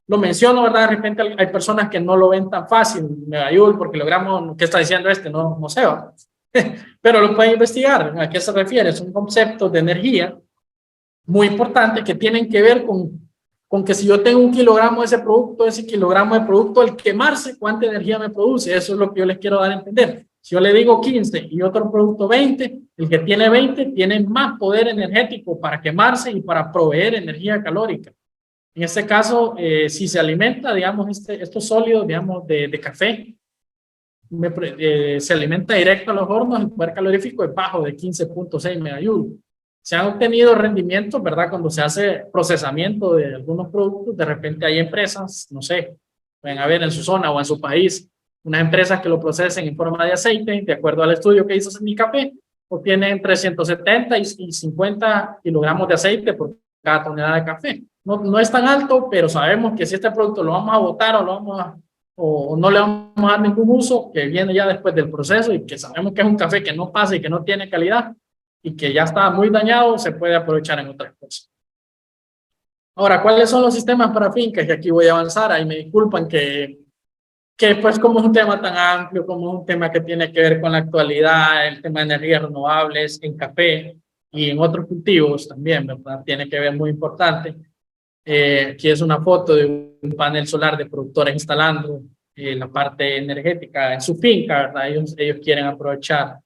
Lo menciono, ¿verdad? De repente hay personas que no lo ven tan fácil, megajoule por kilogramo, ¿qué está diciendo este? No sé, ¿va? Pero lo pueden investigar. ¿A qué se refiere? Es un concepto de energía muy importante que tienen que ver con que si yo tengo 1 kilogramo de ese producto, ese kilogramo de producto, al quemarse, ¿cuánta energía me produce? Eso es lo que yo les quiero dar a entender. Si yo le digo 15 y otro producto 20, el que tiene 20 tiene más poder energético para quemarse y para proveer energía calórica. En este caso, si se alimenta, digamos, estos sólidos, digamos, de café, se alimenta directo a los hornos, el poder calorífico es bajo, de 15.6 megajoule. Se han obtenido rendimientos, ¿verdad? Cuando se hace procesamiento de algunos productos, de repente hay empresas, no sé, pueden haber en su zona o en su país, unas empresas que lo procesen en forma de aceite, de acuerdo al estudio que hizo Semicafé, obtienen entre 170 y 50 kilogramos de aceite por cada tonelada de café. No es tan alto, pero sabemos que si este producto lo vamos a botar o no le vamos a dar ningún uso, que viene ya después del proceso y que sabemos que es un café que no pasa y que no tiene calidad y que ya está muy dañado, se puede aprovechar en otras cosas. Ahora, ¿cuáles son los sistemas para fincas? Que aquí voy a avanzar, ahí me disculpan que pues como es un tema tan amplio, como es un tema que tiene que ver con la actualidad, el tema de energías renovables en café y en otros cultivos también, ¿verdad? Tiene que ver muy importante. Aquí es una foto de un panel solar de productores instalando la parte energética en su finca, ¿verdad? Ellos quieren aprovechar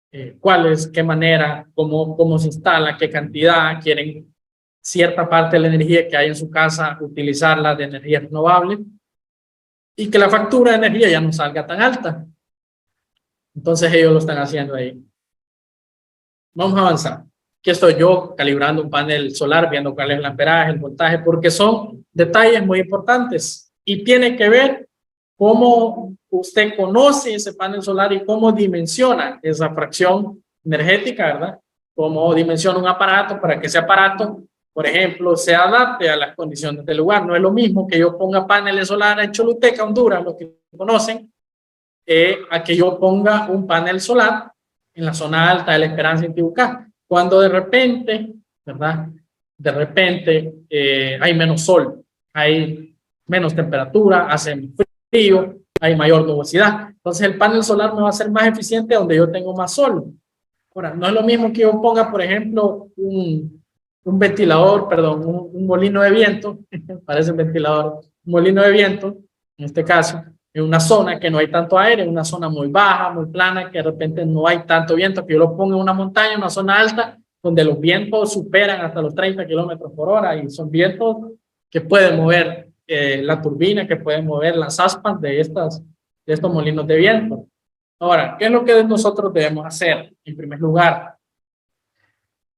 qué manera, cómo se instala, qué cantidad, quieren cierta parte de la energía que hay en su casa, utilizarla de energía renovable y que la factura de energía ya no salga tan alta. Entonces ellos lo están haciendo ahí. Vamos a avanzar. Aquí estoy yo calibrando un panel solar, viendo cuál es el amperaje, el voltaje, porque son detalles muy importantes y tiene que ver cómo usted conoce ese panel solar y cómo dimensiona esa fracción energética, ¿verdad? Cómo dimensiona un aparato para que ese aparato, por ejemplo, se adapte a las condiciones del lugar. No es lo mismo que yo ponga paneles solares en Choluteca, Honduras, los que conocen, a que yo ponga un panel solar en la zona alta de La Esperanza, en Tibucá. Cuando de repente, ¿verdad? De repente hay menos sol, hay menos temperatura, hace frío, hay mayor nubosidad. Entonces el panel solar me va a ser más eficiente donde yo tengo más sol. Ahora, no es lo mismo que yo ponga, por ejemplo, un ventilador, perdón, un molino de viento, parece un ventilador, un molino de viento, en este caso, en una zona que no hay tanto aire, en una zona muy baja, muy plana, que de repente no hay tanto viento, que yo lo pongo en una montaña, una zona alta, donde los vientos superan hasta los 30 kilómetros por hora y son vientos que pueden mover la turbina, que pueden mover las aspas de estos molinos de viento. Ahora, ¿qué es lo que nosotros debemos hacer? En primer lugar,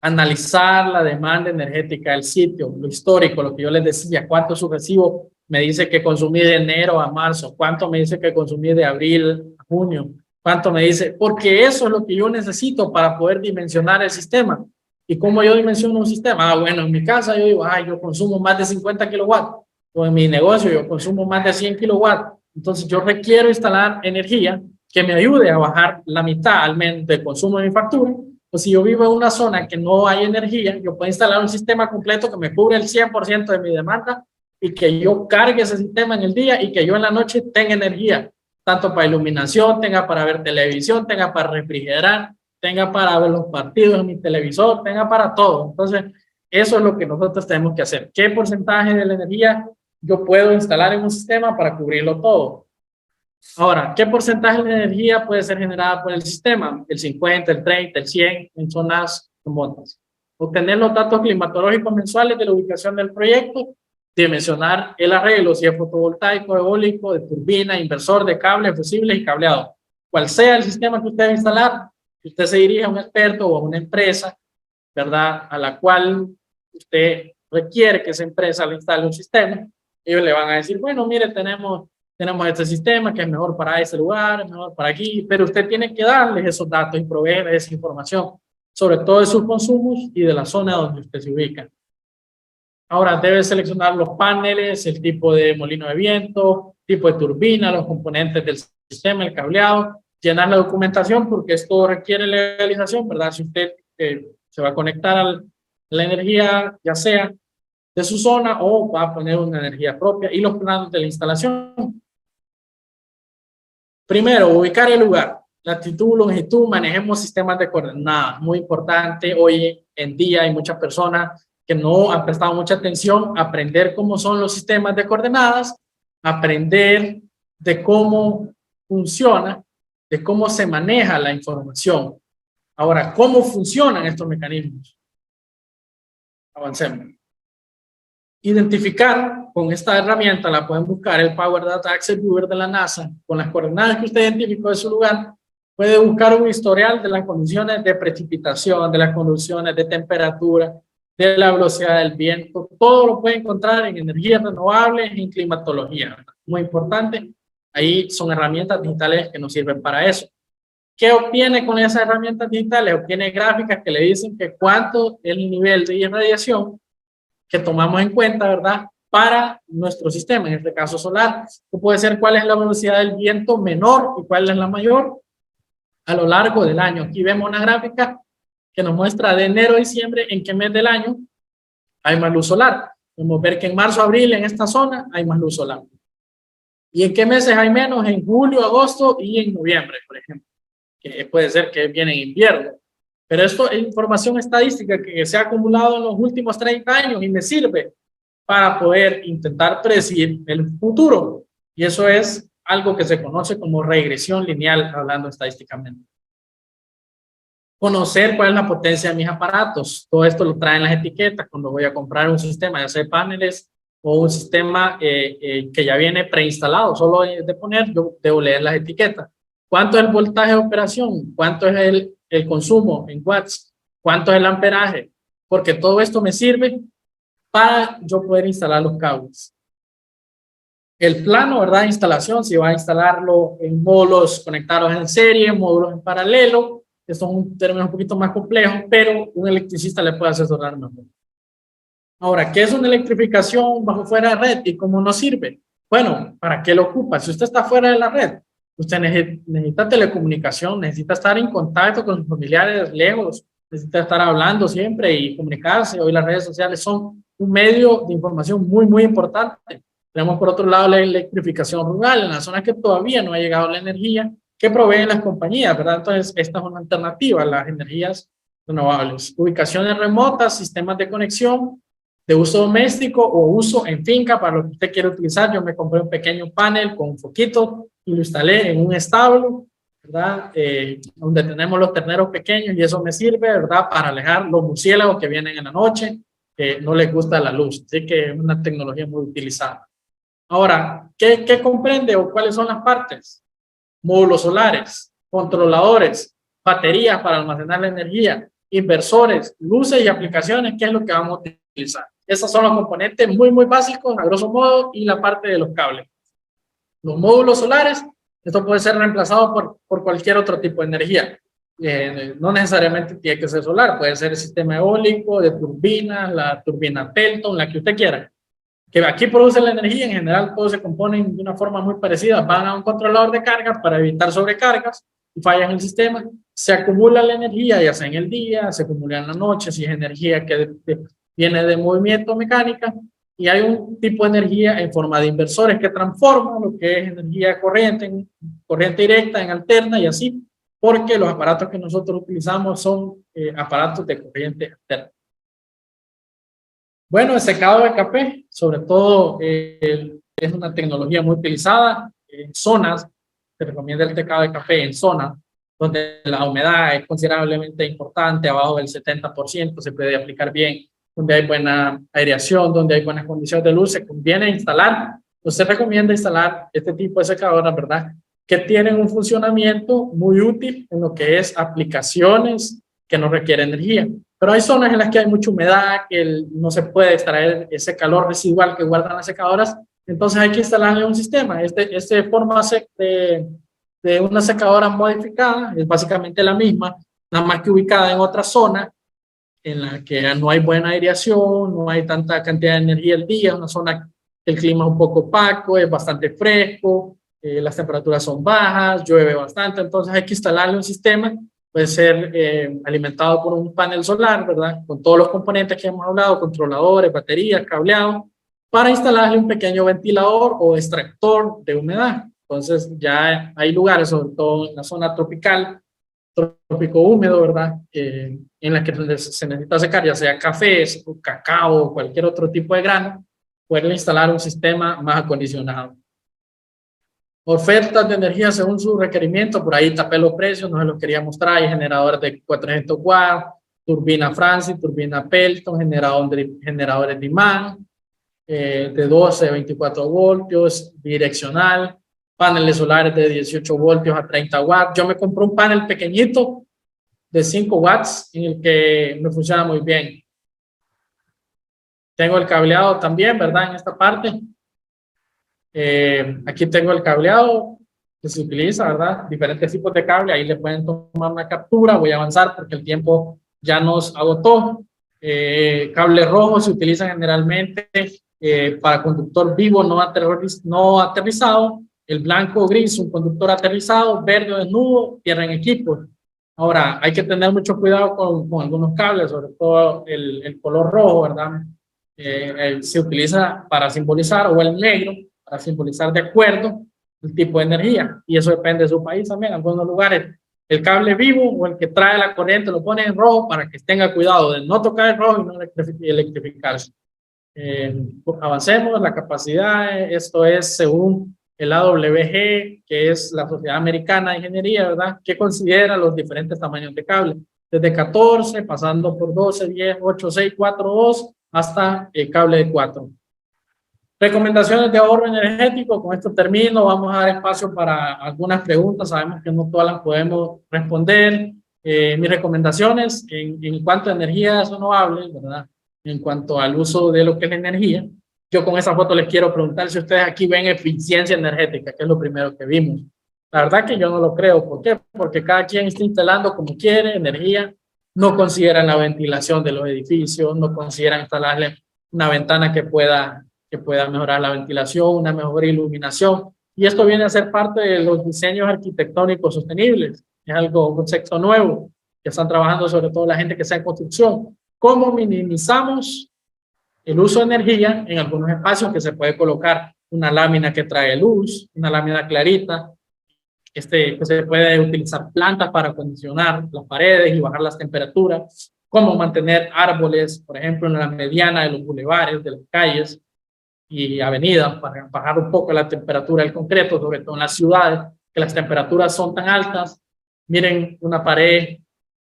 analizar la demanda energética del sitio, lo histórico, lo que yo les decía, cuánto sucesivo me dice que consumí de enero a marzo, cuánto me dice que consumí de abril a junio, cuánto me dice, porque eso es lo que yo necesito para poder dimensionar el sistema. ¿Y cómo yo dimensiono un sistema? Bueno, en mi casa yo digo, yo consumo más de 50 kilowatts, o en mi negocio yo consumo más de 100 kilowatts, entonces yo requiero instalar energía que me ayude a bajar la mitad al menos del consumo de mi factura. O si yo vivo en una zona que no hay energía, yo puedo instalar un sistema completo que me cubre el 100% de mi demanda y que yo cargue ese sistema en el día y que yo en la noche tenga energía, tanto para iluminación, tenga para ver televisión, tenga para refrigerar, tenga para ver los partidos en mi televisor, tenga para todo. Entonces, eso es lo que nosotros tenemos que hacer. ¿Qué porcentaje de la energía yo puedo instalar en un sistema para cubrirlo todo? Ahora, ¿qué porcentaje de energía puede ser generada por el sistema? El 50, el 30, el 100 en zonas remotas. Obtener los datos climatológicos mensuales de la ubicación del proyecto, dimensionar el arreglo, si es fotovoltaico, eólico, de turbina, inversor, de cables, fusibles y cableado. Cual sea el sistema que usted va a instalar, usted se dirige a un experto o a una empresa, ¿verdad? A la cual usted requiere que esa empresa le instale un sistema ellos le van a decir, bueno, mire, tenemos este sistema que es mejor para ese lugar, es mejor para aquí, pero usted tiene que darles esos datos y proveerles esa información, sobre todo de sus consumos y de la zona donde usted se ubica. Ahora debe seleccionar los paneles, el tipo de molino de viento, tipo de turbina, los componentes del sistema, el cableado, llenar la documentación porque esto requiere legalización, ¿verdad? Si usted se va a conectar a la energía, ya sea de su zona o va a poner una energía propia, y los planos de la instalación. Primero, ubicar el lugar, latitud, longitud, manejemos sistemas de coordenadas, muy importante. Hoy en día hay muchas personas que no han prestado mucha atención a aprender cómo son los sistemas de coordenadas, aprender de cómo funciona, de cómo se maneja la información. Ahora, ¿cómo funcionan estos mecanismos? Avancemos. Identificar con esta herramienta, la pueden buscar, el Power Data Access Viewer de la NASA, con las coordenadas que usted identificó de su lugar, puede buscar un historial de las condiciones de precipitación, de las condiciones de temperatura, de la velocidad del viento, todo lo puede encontrar en energías renovables, en climatología, muy importante. Ahí son herramientas digitales que nos sirven para eso. ¿Qué obtiene con esas herramientas digitales? Obtiene gráficas que le dicen que cuánto es el nivel de irradiación que tomamos en cuenta, ¿verdad? Para nuestro sistema, en este caso solar. O puede ser cuál es la velocidad del viento menor y cuál es la mayor a lo largo del año. Aquí vemos una gráfica que nos muestra de enero a diciembre en qué mes del año hay más luz solar. Podemos ver que en marzo, abril, en esta zona hay más luz solar. ¿Y en qué meses hay menos? En julio, agosto y en noviembre, por ejemplo. Que puede ser que viene en invierno. Pero esto es información estadística que se ha acumulado en los últimos 30 años y me sirve para poder intentar predecir el futuro. Y eso es algo que se conoce como regresión lineal, hablando estadísticamente. Conocer cuál es la potencia de mis aparatos. Todo esto lo traen las etiquetas cuando voy a comprar un sistema, ya sea paneles o un sistema que ya viene preinstalado. Solo de poner, yo debo leer las etiquetas. ¿Cuánto es el voltaje de operación? ¿Cuánto es el consumo en watts? ¿Cuánto es el amperaje? Porque todo esto me sirve para yo poder instalar los cables. El plano, ¿verdad? De instalación, si va a instalarlo en módulos conectados en serie, módulos en paralelo, que son términos un poquito más complejos, pero un electricista le puede asesorar mejor. Ahora, ¿qué es una electrificación bajo fuera de red y cómo nos sirve? Bueno, ¿para qué lo ocupa? Si usted está fuera de la red, usted necesita telecomunicación, necesita estar en contacto con sus familiares lejos, necesita estar hablando siempre y comunicarse. Hoy las redes sociales son un medio de información muy, muy importante. Tenemos por otro lado la electrificación rural, en las zonas que todavía no ha llegado la energía que proveen las compañías, ¿verdad? Entonces, esta es una alternativa a las energías renovables. Ubicaciones remotas, sistemas de conexión, de uso doméstico o uso en finca para lo que usted quiere utilizar. Yo me compré un pequeño panel con un foquito y lo instalé en un establo, ¿verdad? Donde tenemos los terneros pequeños y eso me sirve, ¿verdad? Para alejar los murciélagos que vienen en la noche, que no les gusta la luz. Así que es una tecnología muy utilizada. Ahora, ¿qué comprende o cuáles son las partes? Módulos solares, controladores, baterías para almacenar la energía, inversores, luces y aplicaciones, ¿qué es lo que vamos a utilizar? Esos son los componentes muy, muy básicos, a grosso modo, y la parte de los cables. Los módulos solares, esto puede ser reemplazado por cualquier otro tipo de energía. No necesariamente tiene que ser solar, puede ser el sistema eólico, de turbinas, la turbina Pelton, la que usted quiera. Que aquí produce la energía, en general todos se componen de una forma muy parecida, van a un controlador de carga para evitar sobrecargas y fallas en el sistema, se acumula la energía ya sea en el día, se acumula en la noche, si es energía que viene de movimiento mecánica, y hay un tipo de energía en forma de inversores que transforman lo que es energía corriente en corriente directa, en alterna y así, porque los aparatos que nosotros utilizamos son aparatos de corriente alterna. Bueno, el secado de café, sobre todo, es una tecnología muy utilizada en zonas. Se recomienda el secado de café en zonas donde la humedad es considerablemente importante, abajo del 70%, se puede aplicar bien, donde hay buena aireación, donde hay buenas condiciones de luz, se conviene instalar. Usted recomienda instalar este tipo de secadoras, ¿verdad? Que tienen un funcionamiento muy útil en lo que es aplicaciones que no requieren energía. Pero hay zonas en las que hay mucha humedad, que no se puede extraer ese calor residual que guardan las secadoras, Entonces hay que instalarle un sistema. Este forma de una secadora modificada, es básicamente la misma, nada más que ubicada en otra zona en la que no hay buena aireación, no hay tanta cantidad de energía al día, una zona que el clima es un poco opaco, es bastante fresco, las temperaturas son bajas, llueve bastante, entonces hay que instalarle un sistema, puede ser alimentado por un panel solar, ¿verdad? Con todos los componentes que hemos hablado, controladores, baterías, cableado, para instalarle un pequeño ventilador o extractor de humedad. Entonces ya hay lugares, sobre todo en la zona tropical, trópico húmedo, ¿verdad? En la que se necesita secar, ya sea café, cacao o cualquier otro tipo de grano, pueden instalar un sistema más acondicionado. Ofertas de energía según su requerimiento, por ahí tapé los precios, no se los quería mostrar, hay generadores de 400 watts, turbina Francis, turbina Pelton, generadores de imán, de 12 a 24 voltios, direccional, paneles solares de 18 voltios a 30 watts. Yo me compré un panel pequeñito de 5 watts en el que me funciona muy bien. Tengo el cableado también, ¿verdad? En esta parte. Aquí tengo el cableado que se utiliza, ¿verdad? Diferentes tipos de cable, ahí le pueden tomar una captura. Voy a avanzar porque el tiempo ya nos agotó. Cables rojos se utilizan generalmente para conductor vivo no aterrizado. El blanco gris, un conductor aterrizado, verde o desnudo, tierra en equipo. Ahora, hay que tener mucho cuidado con algunos cables, sobre todo el color rojo, ¿verdad? Se utiliza para simbolizar, o el negro, para simbolizar de acuerdo el tipo de energía. Y eso depende de su país también. En algunos lugares, el cable vivo o el que trae la corriente lo pone en rojo para que tenga cuidado de no tocar el rojo y no electrificarse. Avancemos, la capacidad, esto es según el AWG, que es la Sociedad Americana de Ingeniería, ¿verdad? Que considera los diferentes tamaños de cable, desde 14, pasando por 12, 10, 8, 6, 4, 2, hasta el cable de 4. Recomendaciones de ahorro energético, con esto termino, vamos a dar espacio para algunas preguntas, sabemos que no todas las podemos responder. Mis recomendaciones en cuanto a energías renovables, ¿verdad? En cuanto al uso de lo que es la energía, yo con esa foto les quiero preguntar si ustedes aquí ven eficiencia energética, que es lo primero que vimos. La verdad que yo no lo creo. ¿Por qué? Porque cada quien está instalando como quiere energía, no consideran la ventilación de los edificios, no consideran instalarle una ventana que pueda mejorar la ventilación, una mejor iluminación. Y esto viene a ser parte de los diseños arquitectónicos sostenibles. Es algo, un concepto nuevo que están trabajando sobre todo la gente que está en construcción. ¿Cómo minimizamos el uso de energía en algunos espacios que se puede colocar una lámina que trae luz, una lámina clarita, que se puede utilizar plantas para acondicionar las paredes y bajar las temperaturas? ¿Cómo mantener árboles, por ejemplo, en la mediana de los bulevares, de las calles y avenidas para bajar un poco la temperatura del concreto, sobre todo en las ciudades, que las temperaturas son tan altas? Miren, una pared,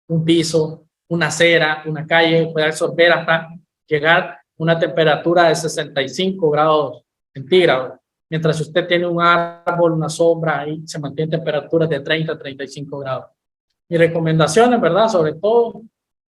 un piso, una acera, una calle puede absorber hasta llegar a una temperatura de 65 grados centígrados. Mientras usted tiene un árbol, una sombra, ahí se mantiene temperaturas de 30 a 35 grados. Mis recomendaciones, ¿verdad? Sobre todo,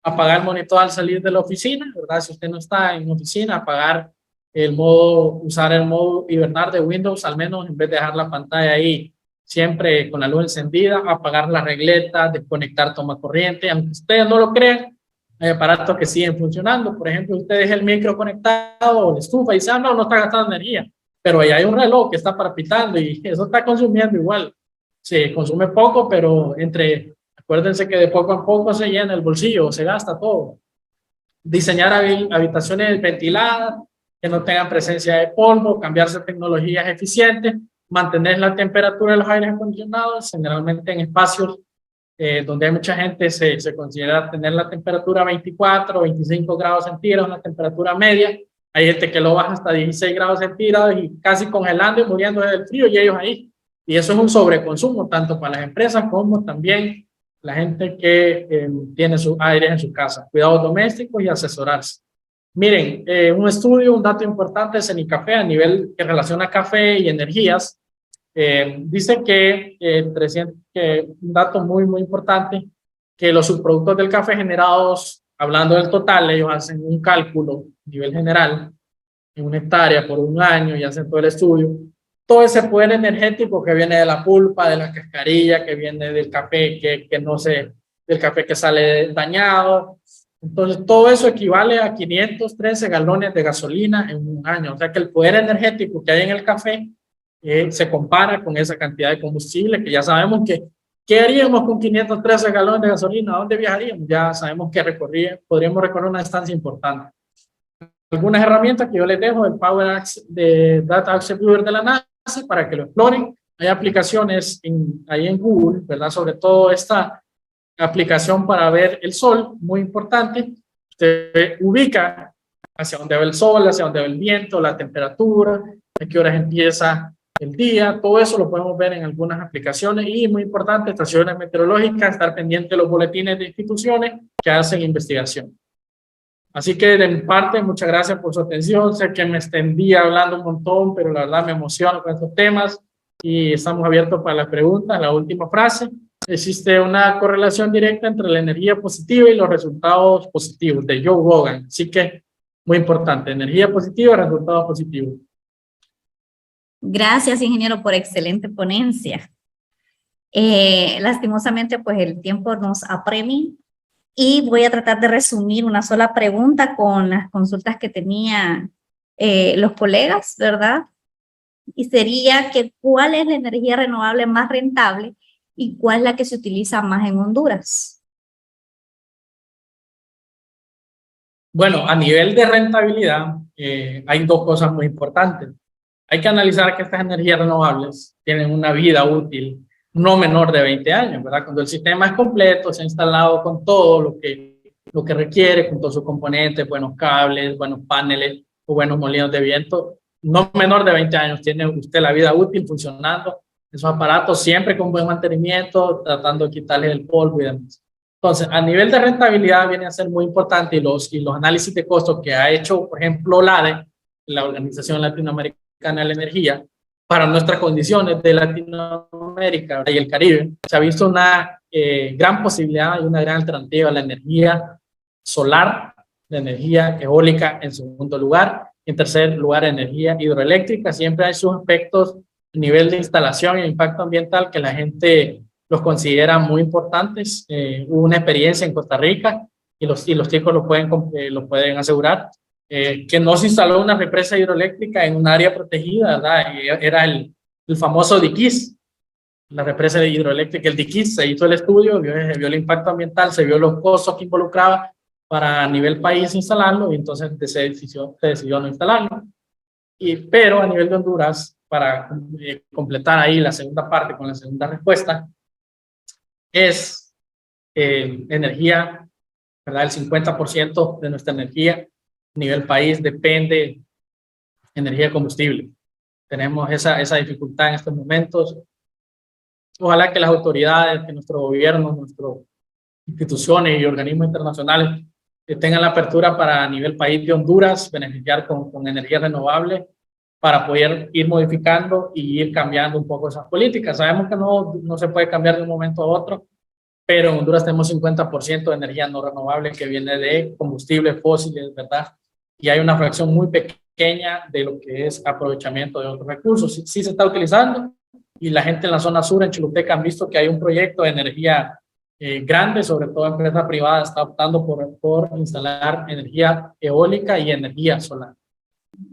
apagar el monitor al salir de la oficina, ¿verdad? Si usted no está en oficina, apagar usar el modo hibernar de Windows, al menos en vez de dejar la pantalla ahí siempre con la luz encendida, apagar la regleta, desconectar toma corriente. Aunque ustedes no lo crean, hay aparatos que siguen funcionando. Por ejemplo, usted deja el micro conectado o la estufa y dice, no está gastando energía. Pero ahí hay un reloj que está palpitando y eso está consumiendo igual. Se consume poco, pero acuérdense que de poco a poco se llena el bolsillo, se gasta todo. Diseñar habitaciones ventiladas, que no tengan presencia de polvo, cambiarse tecnologías eficientes, mantener la temperatura de los aires acondicionados, generalmente en espacios donde hay mucha gente se considera tener la temperatura 24 o 25 grados centígrados, una temperatura media. Hay gente que lo baja hasta 16 grados centígrados y casi congelando y muriendo del frío y ellos ahí. Y eso es un sobreconsumo, tanto para las empresas como también la gente que tiene sus aires en su casa. Cuidados domésticos y asesorarse. Miren, un estudio, un dato importante de Cenicafé a nivel que relaciona café y energías, dice que un dato muy, muy importante, que los subproductos del café generados, hablando del total, ellos hacen un cálculo a nivel general, en una hectárea por un año y hacen todo el estudio, todo ese poder energético que viene de la pulpa, de la cascarilla, que viene del café del café que sale dañado. Entonces, todo eso equivale a 513 galones de gasolina en un año. O sea que el poder energético que hay en el café se compara con esa cantidad de combustible que ya sabemos que, ¿qué haríamos con 513 galones de gasolina? ¿A dónde viajaríamos? Ya sabemos que podríamos recorrer una distancia importante. Algunas herramientas que yo les dejo del Power Axe de Data Access Viewer de la NASA para que lo exploren. Hay aplicaciones ahí en Google, ¿verdad? Sobre todo esta aplicación para ver el sol, muy importante. Usted ubica hacia dónde va el sol, hacia dónde va el viento, la temperatura, a qué horas empieza el día, todo eso lo podemos ver en algunas aplicaciones y muy importante, estaciones meteorológicas, estar pendiente de los boletines de instituciones que hacen investigación. Así que de mi parte, muchas gracias por su atención. Sé que me extendí hablando un montón, pero la verdad me emociono con estos temas y estamos abiertos para las preguntas. La última frase: existe una correlación directa entre la energía positiva y los resultados positivos, de Joe Rogan. Así que muy importante, energía positiva, resultados positivos. Gracias, ingeniero, por excelente ponencia. Lastimosamente, pues el tiempo nos apremia y voy a tratar de resumir una sola pregunta con las consultas que tenían los colegas, ¿verdad? Y sería que ¿cuál es la energía renovable más rentable y cuál es la que se utiliza más en Honduras? Bueno, a nivel de rentabilidad, hay dos cosas muy importantes. Hay que analizar que estas energías renovables tienen una vida útil no menor de 20 años, ¿verdad? Cuando el sistema es completo, se ha instalado con todo lo que requiere, con todos sus componentes, buenos cables, buenos paneles o buenos molinos de viento, no menor de 20 años tiene usted la vida útil funcionando esos aparatos, siempre con buen mantenimiento, tratando de quitarle el polvo y demás. Entonces, a nivel de rentabilidad viene a ser muy importante y los análisis de costos que ha hecho, por ejemplo, LADE, la Organización Latinoamericana de la Energía, para nuestras condiciones de Latinoamérica y el Caribe, se ha visto una gran posibilidad y una gran alternativa a la energía solar, la energía eólica en segundo lugar, en tercer lugar energía hidroeléctrica. Siempre hay sus aspectos a nivel de instalación e impacto ambiental que la gente los considera muy importantes. Hubo una experiencia en Costa Rica y los chicos lo pueden asegurar, que no se instaló una represa hidroeléctrica en un área protegida, ¿verdad? Y era el famoso Diquís, la represa hidroeléctrica, el Diquís. Se hizo el estudio, vio el impacto ambiental, se vio los costos que involucraba para a nivel país instalarlo y entonces se decidió no instalarlo. Pero a nivel de Honduras, para completar ahí la segunda parte con la segunda respuesta, es energía, ¿verdad? El 50% de nuestra energía a nivel país depende de energía combustible. Tenemos esa dificultad en estos momentos. Ojalá que las autoridades, que nuestro gobierno, nuestras instituciones y organismos internacionales tengan la apertura para a nivel país de Honduras beneficiar con energía renovable para poder ir modificando y ir cambiando un poco esas políticas. Sabemos que no se puede cambiar de un momento a otro, pero en Honduras tenemos 50% de energía no renovable que viene de combustibles fósiles, ¿verdad? Y hay una fracción muy pequeña de lo que es aprovechamiento de otros recursos. Sí se está utilizando y la gente en la zona sur, en Choluteca, han visto que hay un proyecto de energía grande, sobre todo empresa privada, está optando por instalar energía eólica y energía solar.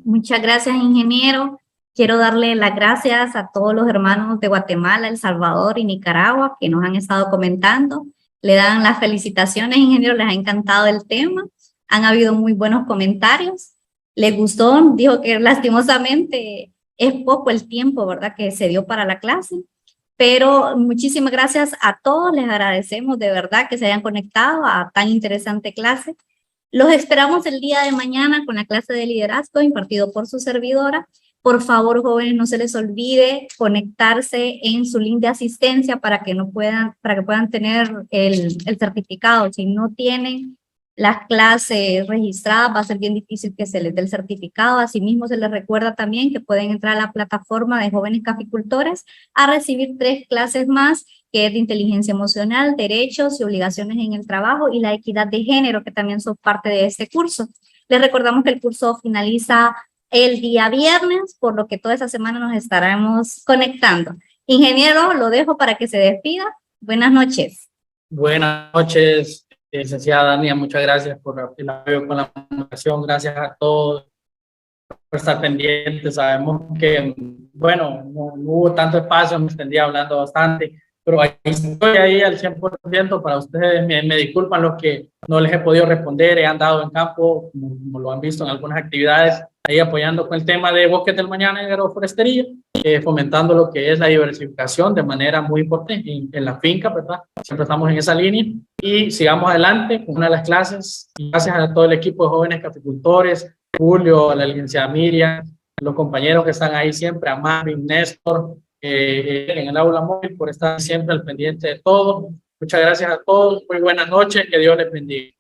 Muchas gracias, ingeniero. Quiero darle las gracias a todos los hermanos de Guatemala, El Salvador y Nicaragua que nos han estado comentando. Le dan las felicitaciones, ingeniero, les ha encantado el tema. Han habido muy buenos comentarios. Les gustó, dijo que lastimosamente es poco el tiempo, ¿verdad?, que se dio para la clase. Pero muchísimas gracias a todos, les agradecemos de verdad que se hayan conectado a tan interesante clase. Los esperamos el día de mañana con la clase de liderazgo impartido por su servidora. Por favor, jóvenes, no se les olvide conectarse en su link de asistencia para que puedan tener el certificado. Si no tienen las clases registradas, va a ser bien difícil que se les dé el certificado. Asimismo, se les recuerda también que pueden entrar a la plataforma de jóvenes caficultores a recibir 3 clases más, que es de inteligencia emocional, derechos y obligaciones en el trabajo y la equidad de género, que también son parte de este curso. Les recordamos que el curso finaliza el día viernes, por lo que toda esa semana nos estaremos conectando. Ingeniero, lo dejo para que se despida. Buenas noches. Buenas noches, licenciada Dania, muchas gracias por el apoyo con la comunicación, gracias a todos por estar pendientes. Sabemos que, bueno, no hubo tanto espacio, me extendía hablando bastante, pero ahí estoy ahí al 100% para ustedes. Me disculpan los que no les he podido responder, he andado en campo, como lo han visto en algunas actividades, ahí apoyando con el tema de bosques del mañana y agroforestería, fomentando lo que es la diversificación de manera muy importante en la finca, ¿verdad? Siempre estamos en esa línea y sigamos adelante con una de las clases. Gracias a todo el equipo de jóvenes caficultores, Julio, a la licenciada Miriam, los compañeros que están ahí siempre, a Marvin, Néstor, en el aula móvil, por estar siempre al pendiente de todo. Muchas gracias a todos, muy buenas noches, que Dios les bendiga.